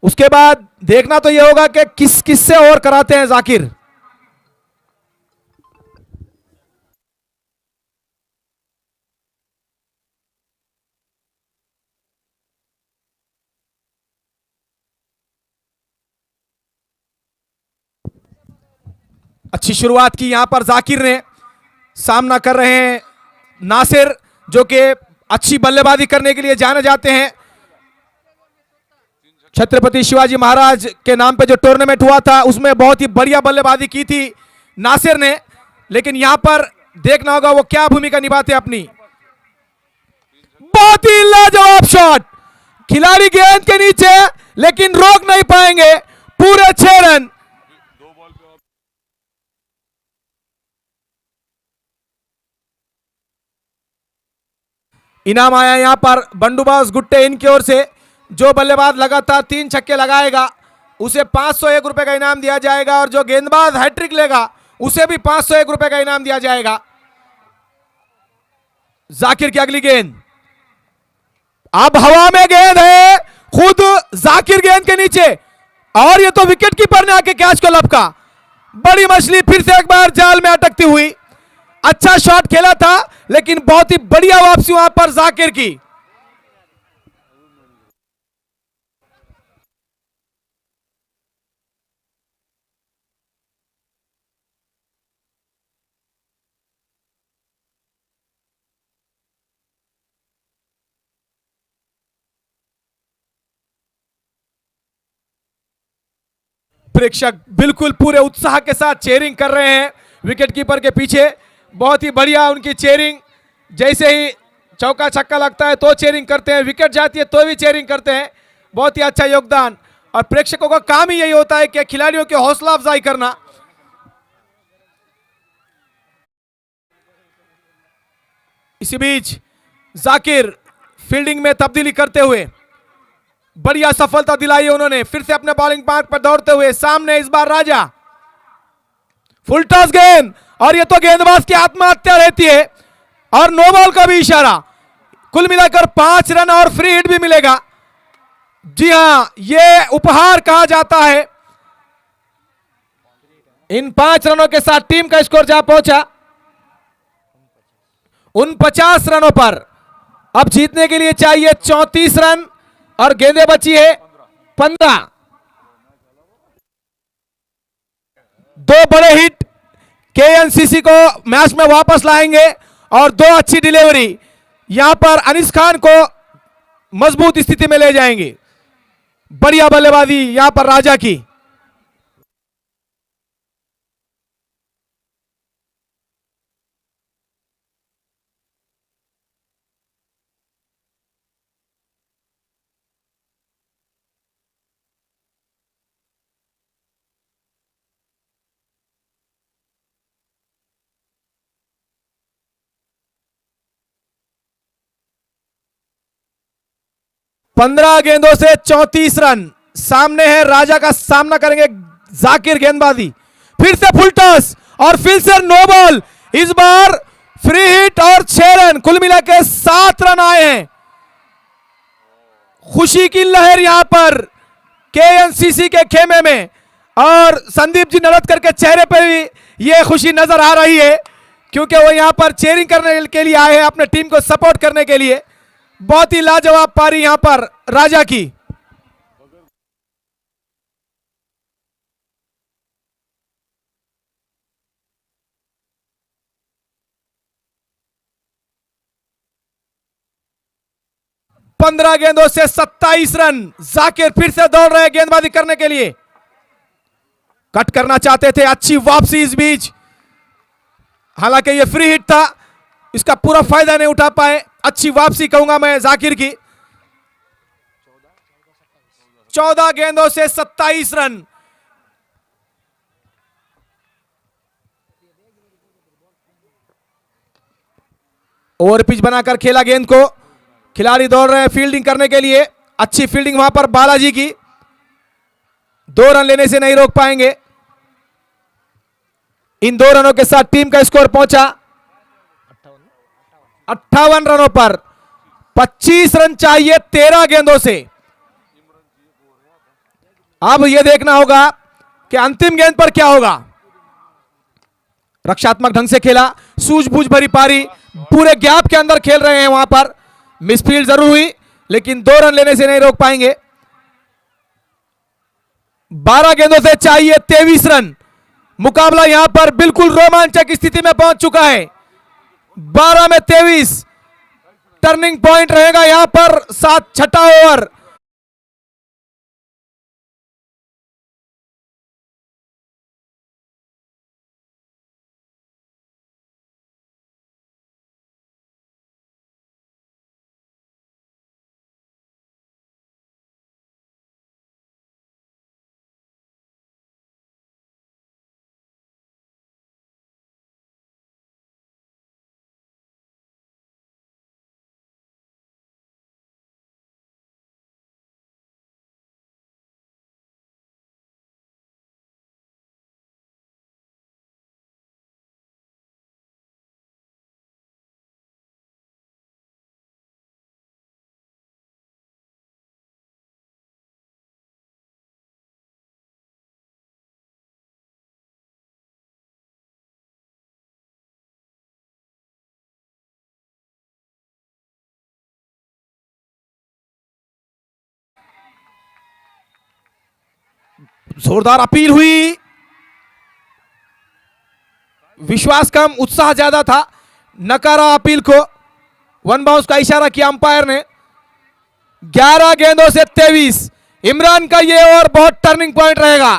उसके बाद देखना तो यह होगा कि किस किस से और कराते हैं जाकिर। अच्छी शुरुआत की यहां पर जाकिर ने। सामना कर रहे हैं नासिर, जो कि अच्छी बल्लेबाजी करने के लिए जाने जाते हैं। छत्रपति शिवाजी महाराज के नाम पे जो टूर्नामेंट हुआ था उसमें बहुत ही बढ़िया बल्लेबाजी की थी नासिर ने, लेकिन यहां पर देखना होगा वो क्या भूमिका निभाते अपनी। बहुत ही लाजवाब शॉट, खिलाड़ी गेंद के नीचे लेकिन रोक नहीं पाएंगे, पूरे 6 रन। इनाम आया यहां पर बंडूबाज गुट्टे इनकी ओर से। जो बल्लेबाज लगातार 3 छक्के लगाएगा उसे 501 रुपए का इनाम दिया जाएगा, और जो गेंदबाज हैट्रिक लेगा उसे भी 501 रुपए का इनाम दिया जाएगा। जाकिर की अगली गेंद, अब हवा में गेंद है, खुद जाकिर गेंद के नीचे, और ये तो विकेट कीपर ने आके कैच को लपका। बड़ी मछली फिर से एक बार जाल में अटकती हुई। अच्छा शॉट खेला था, लेकिन बहुत ही बढ़िया वापसी वहां पर जाकिर की। प्रेक्षक बिल्कुल पूरे उत्साह के साथ चेयरिंग कर रहे हैं विकेट कीपर के पीछे। बहुत ही बढ़िया उनकी चेयरिंग, जैसे ही चौका छक्का लगता है तो चेयरिंग करते हैं, विकेट जाती है तो भी चेयरिंग करते हैं। बहुत ही अच्छा योगदान, और प्रेक्षकों का काम ही यही होता है कि खिलाड़ियों की हौसला अफजाई करना। इसी बीच जाकिर फील्डिंग में तब्दीली करते हुए बढ़िया सफलता दिलाई है उन्होंने। फिर से अपने बॉलिंग मार्ग पर दौड़ते हुए सामने इस बार राजा, फुल टॉस गेंद, और ये तो गेंदबाज की आत्महत्या रहती है, और नो बॉल का भी इशारा। कुल मिलाकर 5 रन और फ्री हिट भी मिलेगा। जी हां, ये उपहार कहा जाता है। इन 5 रनों के साथ टीम का स्कोर जा पहुंचा 49 रनों पर। अब जीतने के लिए चाहिए 34 रन, और गेंदें बची है 15। 2 बड़े हिट केएनसीसी को मैच में वापस लाएंगे, और 2 अच्छी डिलीवरी यहां पर अनीस खान को मजबूत स्थिति में ले जाएंगे। बढ़िया बल्लेबाजी यहां पर राजा की। पंद्रह गेंदों से 34 रन। सामने है राजा का सामना करेंगे जाकिर गेंदबाजी। फिर से फुल टॉस, और फिर से नो बॉल। इस बार फ्री हिट और 6 रन, कुल मिलाकर 7 रन आए हैं। खुशी की लहर यहां पर केएनसीसी के खेमे में, और संदीप जी नड़तकर के चेहरे पर भी यह खुशी नजर आ रही है, क्योंकि वो यहां पर चेयरिंग करने के लिए आए हैं, अपने टीम को सपोर्ट करने के लिए। बहुत ही लाजवाब पारी यहां पर राजा की। पंद्रह गेंदों से 27 रन। जाकिर फिर से दौड़ रहे गेंदबाजी करने के लिए, कट करना चाहते थे। अच्छी वापसी इस बीच, हालांकि यह फ्री हिट था, इसका पूरा फायदा नहीं उठा पाए। अच्छी वापसी कहूंगा मैं जाकिर की। 14 गेंदों से 27 रन। ओवर पिच बनाकर खेला गेंद को, खिलाड़ी दौड़ रहे हैं फील्डिंग करने के लिए। अच्छी फील्डिंग वहां पर बालाजी की। 2 रन लेने से नहीं रोक पाएंगे। इन 2 रनों के साथ टीम का स्कोर पहुंचा 58 रनों पर। 25 रन चाहिए 13 गेंदों से। अब यह देखना होगा कि अंतिम गेंद पर क्या होगा। रक्षात्मक ढंग से खेला, सूझबूझ भरी पारी, पूरे गैप के अंदर खेल रहे हैं। वहां पर मिसफील्ड जरूर हुई, लेकिन 2 रन लेने से नहीं रोक पाएंगे। 12 गेंदों से चाहिए 23 रन। मुकाबला यहां पर बिल्कुल रोमांचक स्थिति में पहुंच चुका है। 12 में 23 टर्निंग पॉइंट रहेगा यहां पर। 7 छठा ओवर। जोरदार अपील हुई, विश्वास कम उत्साह ज्यादा था, नकारा अपील को, वन बाउंस का इशारा किया अंपायर ने। 11 गेंदों से 23। इमरान का ये ओवर बहुत टर्निंग पॉइंट रहेगा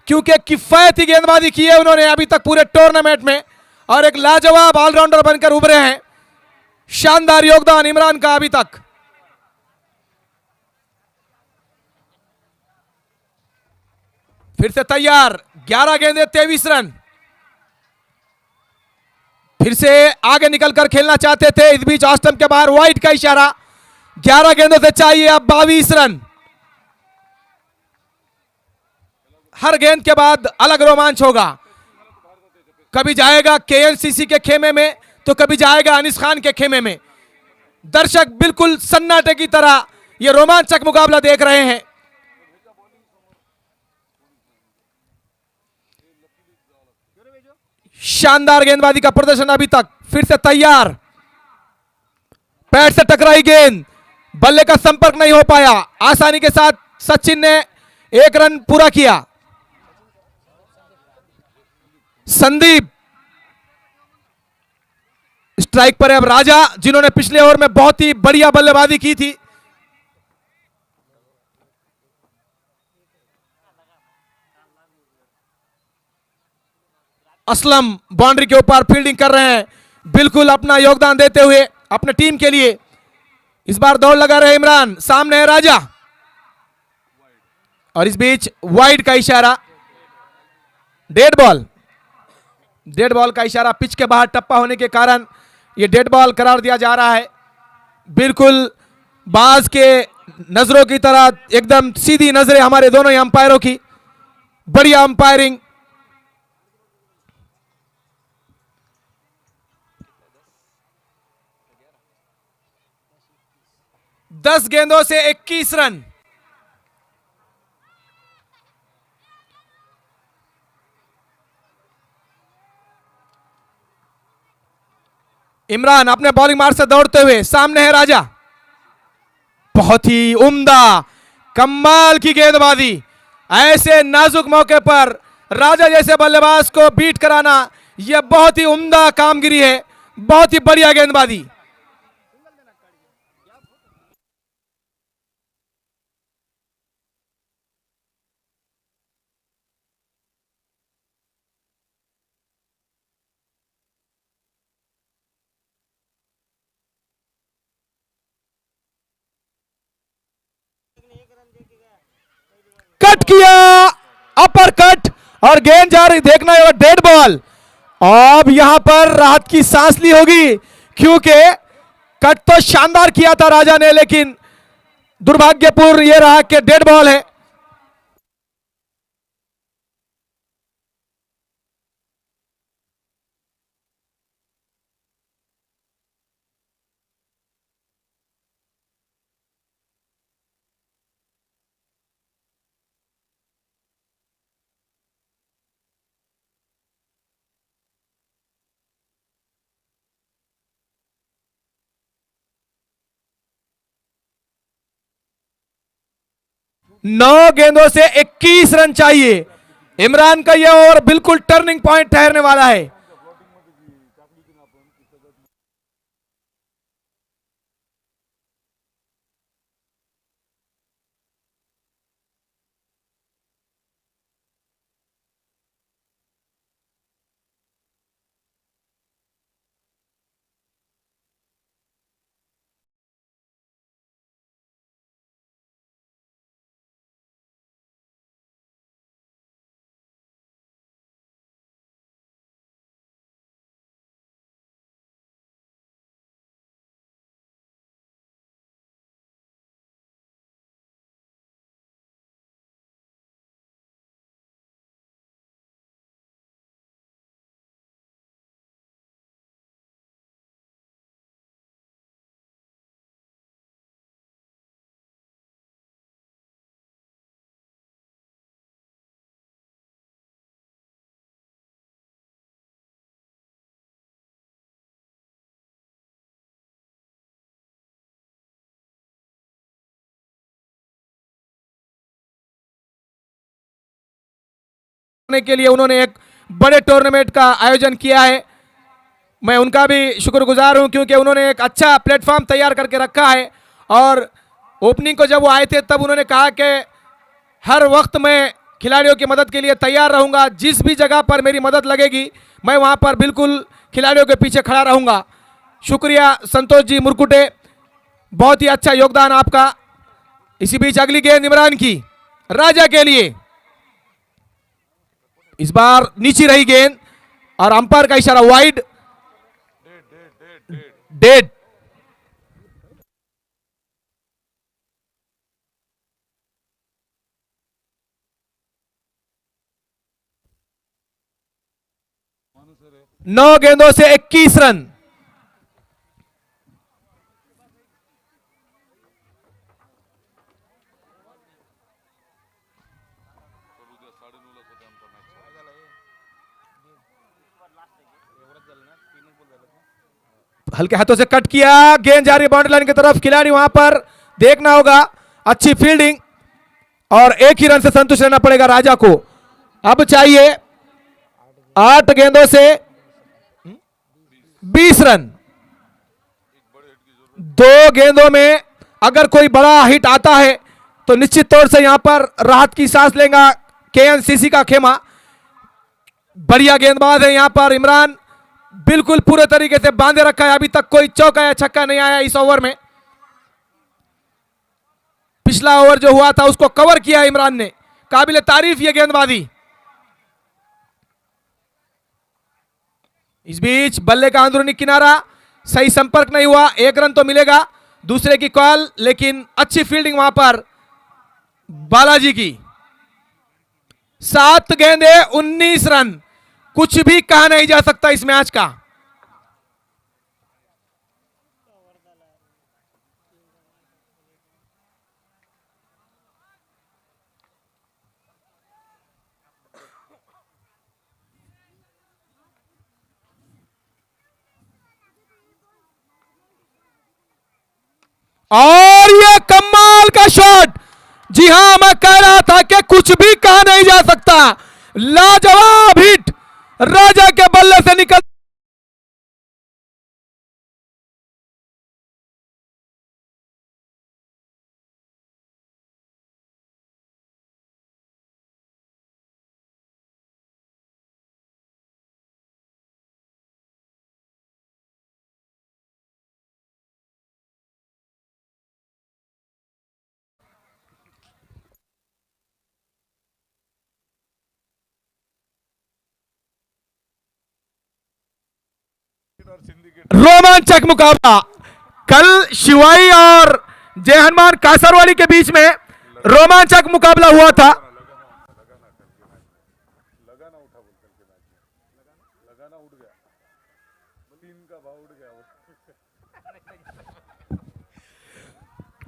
क्योंकि किफायती गेंदबाजी की है उन्होंने अभी तक पूरे टूर्नामेंट में और एक लाजवाब ऑलराउंडर बनकर उभरे हैं। शानदार योगदान इमरान का अभी तक। फिर से तैयार, 11 गेंदे 23 रन। फिर से आगे निकलकर खेलना चाहते थे, इस बीच ऑस्टम के बाहर वाइड का इशारा। 11 गेंदों से चाहिए अब 22 रन। हर गेंद के बाद अलग रोमांच होगा, कभी जाएगा केएनसीसी के खेमे में तो कभी जाएगा अनीस खान के खेमे में। दर्शक बिल्कुल सन्नाटे की तरह यह रोमांचक मुकाबला देख रहे हैं। शानदार गेंदबाजी का प्रदर्शन अभी तक। फिर से तैयार, पैड से टकराई गेंद, बल्ले का संपर्क नहीं हो पाया। आसानी के साथ सचिन ने 1 रन पूरा किया। संदीप स्ट्राइक पर है अब राजा, जिन्होंने पिछले ओवर में बहुत ही बढ़िया बल्लेबाजी की थी। असलम बाउंड्री के ऊपर फील्डिंग कर रहे हैं, बिल्कुल अपना योगदान देते हुए अपने टीम के लिए। इस बार दौड़ लगा रहे इमरान, सामने है राजा और इस बीच वाइड का इशारा, डेड बॉल। डेड बॉल का इशारा, पिच के बाहर टप्पा होने के कारण यह डेड बॉल करार दिया जा रहा है। बिल्कुल बाज के नजरों की तरह एकदम सीधी नजरें हमारे दोनों ही अंपायरों की, बढ़िया अंपायरिंग। दस गेंदों से 21 रन। इमरान अपने बॉलिंग मार्ग से दौड़ते हुए, सामने है राजा। बहुत ही उम्दा, कमाल की गेंदबाजी। ऐसे नाजुक मौके पर राजा जैसे बल्लेबाज को बीट कराना यह बहुत ही उम्दा कामगिरी है, बहुत ही बढ़िया गेंदबाजी। कट किया, अपर कट और गेंद जा रही, देखना होगा डेड बॉल। अब यहां पर राहत की सांस ली होगी क्योंकि कट तो शानदार किया था राजा ने, लेकिन दुर्भाग्यपूर्ण यह रहा कि डेड बॉल है। नौ गेंदों से 21 रन चाहिए। इमरान का यह ओवर बिल्कुल टर्निंग पॉइंट ठहरने वाला है। करने के लिए उन्होंने एक बड़े टूर्नामेंट का आयोजन किया है। मैं उनका भी शुक्रगुजार हूं क्योंकि उन्होंने एक अच्छा प्लेटफॉर्म तैयार करके रखा है। और ओपनिंग को जब वो आए थे तब उन्होंने कहा कि हर वक्त मैं खिलाड़ियों की मदद के लिए तैयार रहूंगा, जिस भी जगह पर मेरी मदद लगेगी मैं वहां पर बिल्कुल खिलाड़ियों के पीछे खड़ा रहूंगा। शुक्रिया संतोष जी मुरकुटे, बहुत ही अच्छा योगदान आपका। इसी बीच अगली गेंद इमरान की राजा के लिए, इस बार नीचे रही गेंद और अंपायर का इशारा वाइड, डेड। नौ गेंदों से 21 रन। हल्के हाथों से कट किया, गेंद जा रही है बाउंड्री लाइन की तरफ। खिलाड़ी वहां पर देखना होगा, अच्छी फील्डिंग और एक ही रन से संतुष्ट रहना पड़ेगा राजा को। अब चाहिए 8 गेंदों से 20 रन। 2 गेंदों में अगर कोई बड़ा हिट आता है तो निश्चित तौर से यहां पर राहत की सांस लेगा केएनसीसी का खेमा। बढ़िया गेंदबाज है यहां पर इमरान, बिल्कुल पूरे तरीके से बांधे रखा है। अभी तक कोई चौका या छक्का नहीं आया इस ओवर में। पिछला ओवर जो हुआ था उसको कवर किया इमरान ने, काबिल तारीफ ये गेंदबाजी। इस बीच बल्ले का अंदरूनी किनारा, सही संपर्क नहीं हुआ, 1 रन तो मिलेगा। दूसरे की कॉल, लेकिन अच्छी फील्डिंग वहां पर बालाजी की। 7 गेंदे 19 रन, कुछ भी कहा नहीं जा सकता इस मैच का। और ये कमाल का शॉट, जी हां मैं कह रहा था कि कुछ भी कहा नहीं जा सकता। लाजवाब हिट राजा के बल्ले से निकल। रोमांचक मुकाबला कल शिवाई और जय हनुमान कासरवाड़ी के बीच में रोमांचक मुकाबला हुआ था।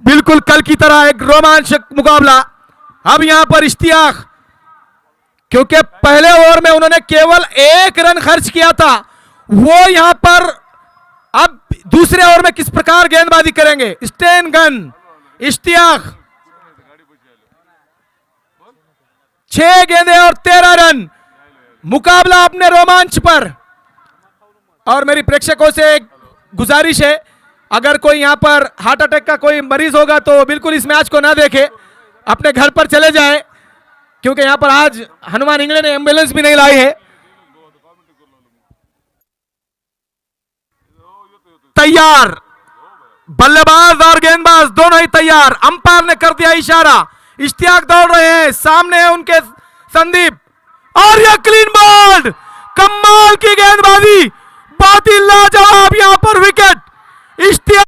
बिल्कुल कल की तरह एक रोमांचक मुकाबला। अब यहां पर इश्तियाक, क्योंकि पहले ओवर में उन्होंने केवल 1 रन खर्च किया था, वो यहां पर अब दूसरे ओवर में किस प्रकार गेंदबाजी करेंगे। स्टेन गन इश्तियाक, 6 गेंदे और 13 रन। मुकाबला अपने रोमांच पर। और मेरी प्रेक्षकों से एक गुजारिश है, अगर कोई यहां पर हार्ट अटैक का कोई मरीज होगा तो बिल्कुल इस मैच को ना देखे, अपने घर पर चले जाए, क्योंकि यहां पर आज हनुमान इंग्लैंड ने एम्बुलेंस भी नहीं लाई है। तैयार बल्लेबाज और गेंदबाज दोनों ही तैयार। अंपायर ने कर दिया इशारा, इश्तियाक दौड़ रहे हैं, सामने है उनके संदीप, और यह क्लीन बॉल, कमाल की गेंदबाजी, बहुत ही लाजवाब यहां पर विकेट। इश्तियाक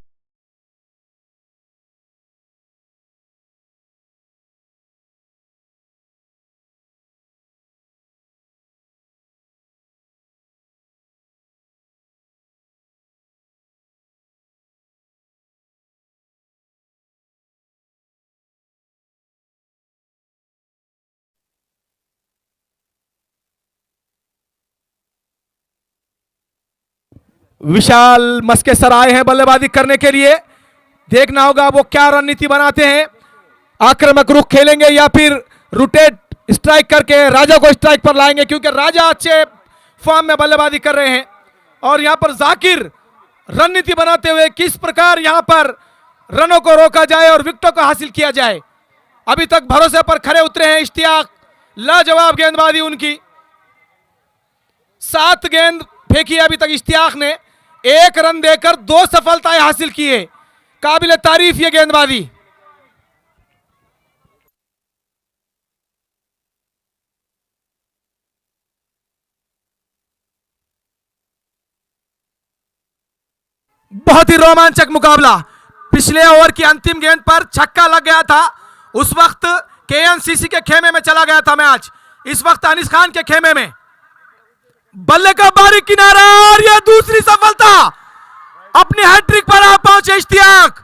विशाल मस्के सर आए हैं बल्लेबाजी करने के लिए। देखना होगा वो क्या रणनीति बनाते हैं, आक्रामक रुख खेलेंगे या फिर रोटेट स्ट्राइक करके राजा को स्ट्राइक पर लाएंगे, क्योंकि राजा अच्छे फॉर्म में बल्लेबाजी कर रहे हैं। और यहां पर जाकिर रणनीति बनाते हुए किस प्रकार यहां पर रनों को रोका जाए और विकेटों को हासिल किया जाए। अभी तक भरोसे पर खड़े उतरे हैं इश्तियाक, लाजवाब गेंदबाजी उनकी। 7 गेंद फेंकी अभी तक इश्तियाक ने, 1 रन देकर 2 सफलताएं हासिल की है। काबिल तारीफ ये गेंदबाजी। बहुत ही रोमांचक मुकाबला। पिछले ओवर की अंतिम गेंद पर छक्का लग गया था, उस वक्त केएनसीसी के खेमे में चला गया था मैच। इस वक्त अनीस खान के खेमे में। बल्ले का बारीक किनारा और यह दूसरी सफलता। अपने हैट्रिक पर आ पहुंचे इश्तियाक।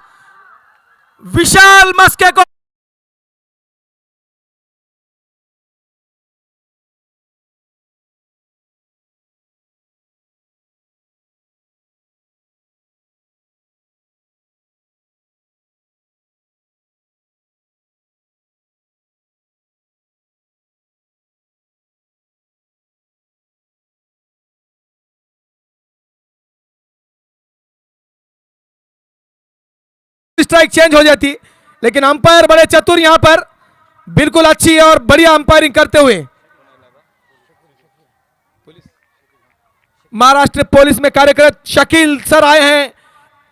विशाल मस्के को स्ट्राइक चेंज हो जाती, लेकिन अंपायर बड़े चतुर यहां पर, बिल्कुल अच्छी और बढ़िया अंपायरिंग करते हुए। महाराष्ट्र पुलिस में कार्यरत शकील सर आए हैं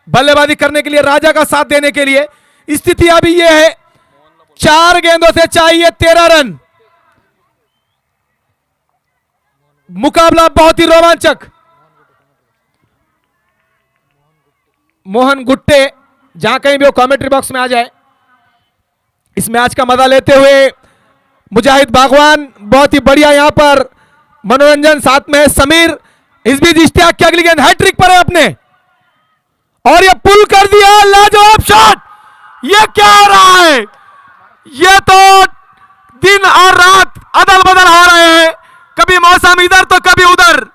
बल्लेबाजी करने के लिए, राजा का साथ देने के लिए। स्थिति अभी यह है, 4 गेंदों से चाहिए 13 रन। मुकाबला बहुत ही रोमांचक। मोहन गुट्टे जहां कहीं भी वो कमेंट्री बॉक्स में आ जाए। इस मैच का मजा लेते हुए मुजाहिद बागवान, बहुत ही बढ़िया यहां पर मनोरंजन, साथ में समीर। इस बीच इश्तियाक की अगली गेंद हैट्रिक पर है अपने, और ये पुल कर दिया, लाजवाब शॉट। ये क्या हो रहा है? ये तो दिन और रात अदल बदल हो रहे हैं, कभी मौसम इधर तो कभी उधर।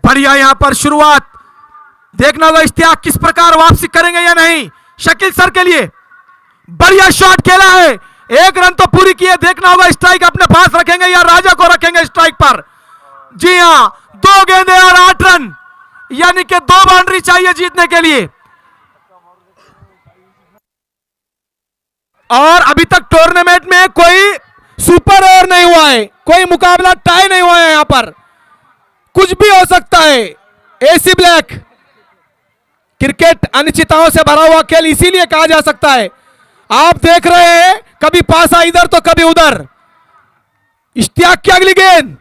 बढ़िया यहां पर शुरुआत, देखना होगा इश्तियाक किस प्रकार वापसी करेंगे या नहीं। शकील सर के लिए बढ़िया शॉट खेला है, 1 रन तो पूरी की है। देखना होगा स्ट्राइक अपने पास रखेंगे या राजा को रखेंगे स्ट्राइक पर। जी हां, 2 गेंदे और 8 रन, यानी कि 2 बाउंड्री चाहिए जीतने के लिए। और अभी तक टूर्नामेंट में कोई सुपर ओवर नहीं हुआ है, कोई मुकाबला टाई नहीं हुआ है। यहां पर कुछ भी हो सकता है। एसी ब्लैक क्रिकेट अनिश्चितताओं से भरा हुआ खेल इसीलिए कहा जा सकता है। आप देख रहे हैं कभी पासा इधर तो कभी उधर। इश्तियाक की अगली गेंद,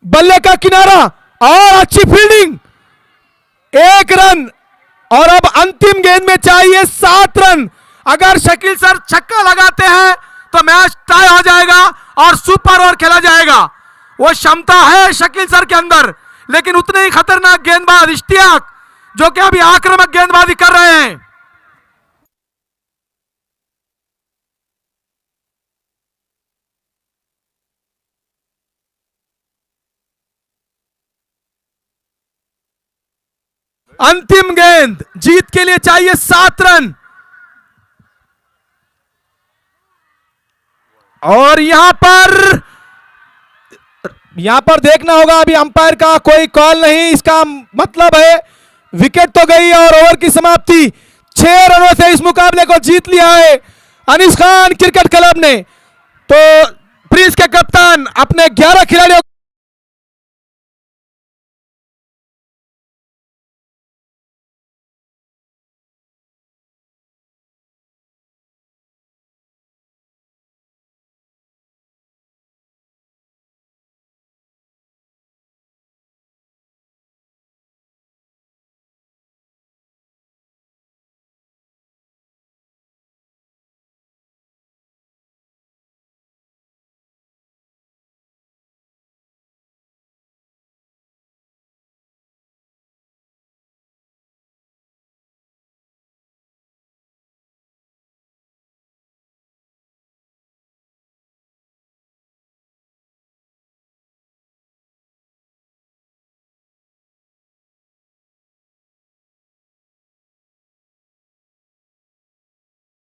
बल्ले का किनारा और अच्छी फील्डिंग, 1 रन। और अब अंतिम गेंद में चाहिए 7 रन। अगर शकील सर छक्का लगाते हैं तो मैच टाई हो जाएगा और सुपर ओवर खेला जाएगा। वो क्षमता है शकील सर के अंदर, लेकिन उतने ही खतरनाक गेंदबाज इश्तियाक, जो कि अभी आक्रामक गेंदबाजी कर रहे हैं। अंतिम गेंद, जीत के लिए चाहिए 7 रन। और यहां पर देखना होगा, अभी अंपायर का कोई कॉल नहीं। इसका मतलब है विकेट तो गई और ओवर की समाप्ति। 6 रनों से इस मुकाबले को जीत लिया है अनीस खान क्रिकेट क्लब ने। तो प्रिंस के कप्तान अपने 11 खिलाड़ियों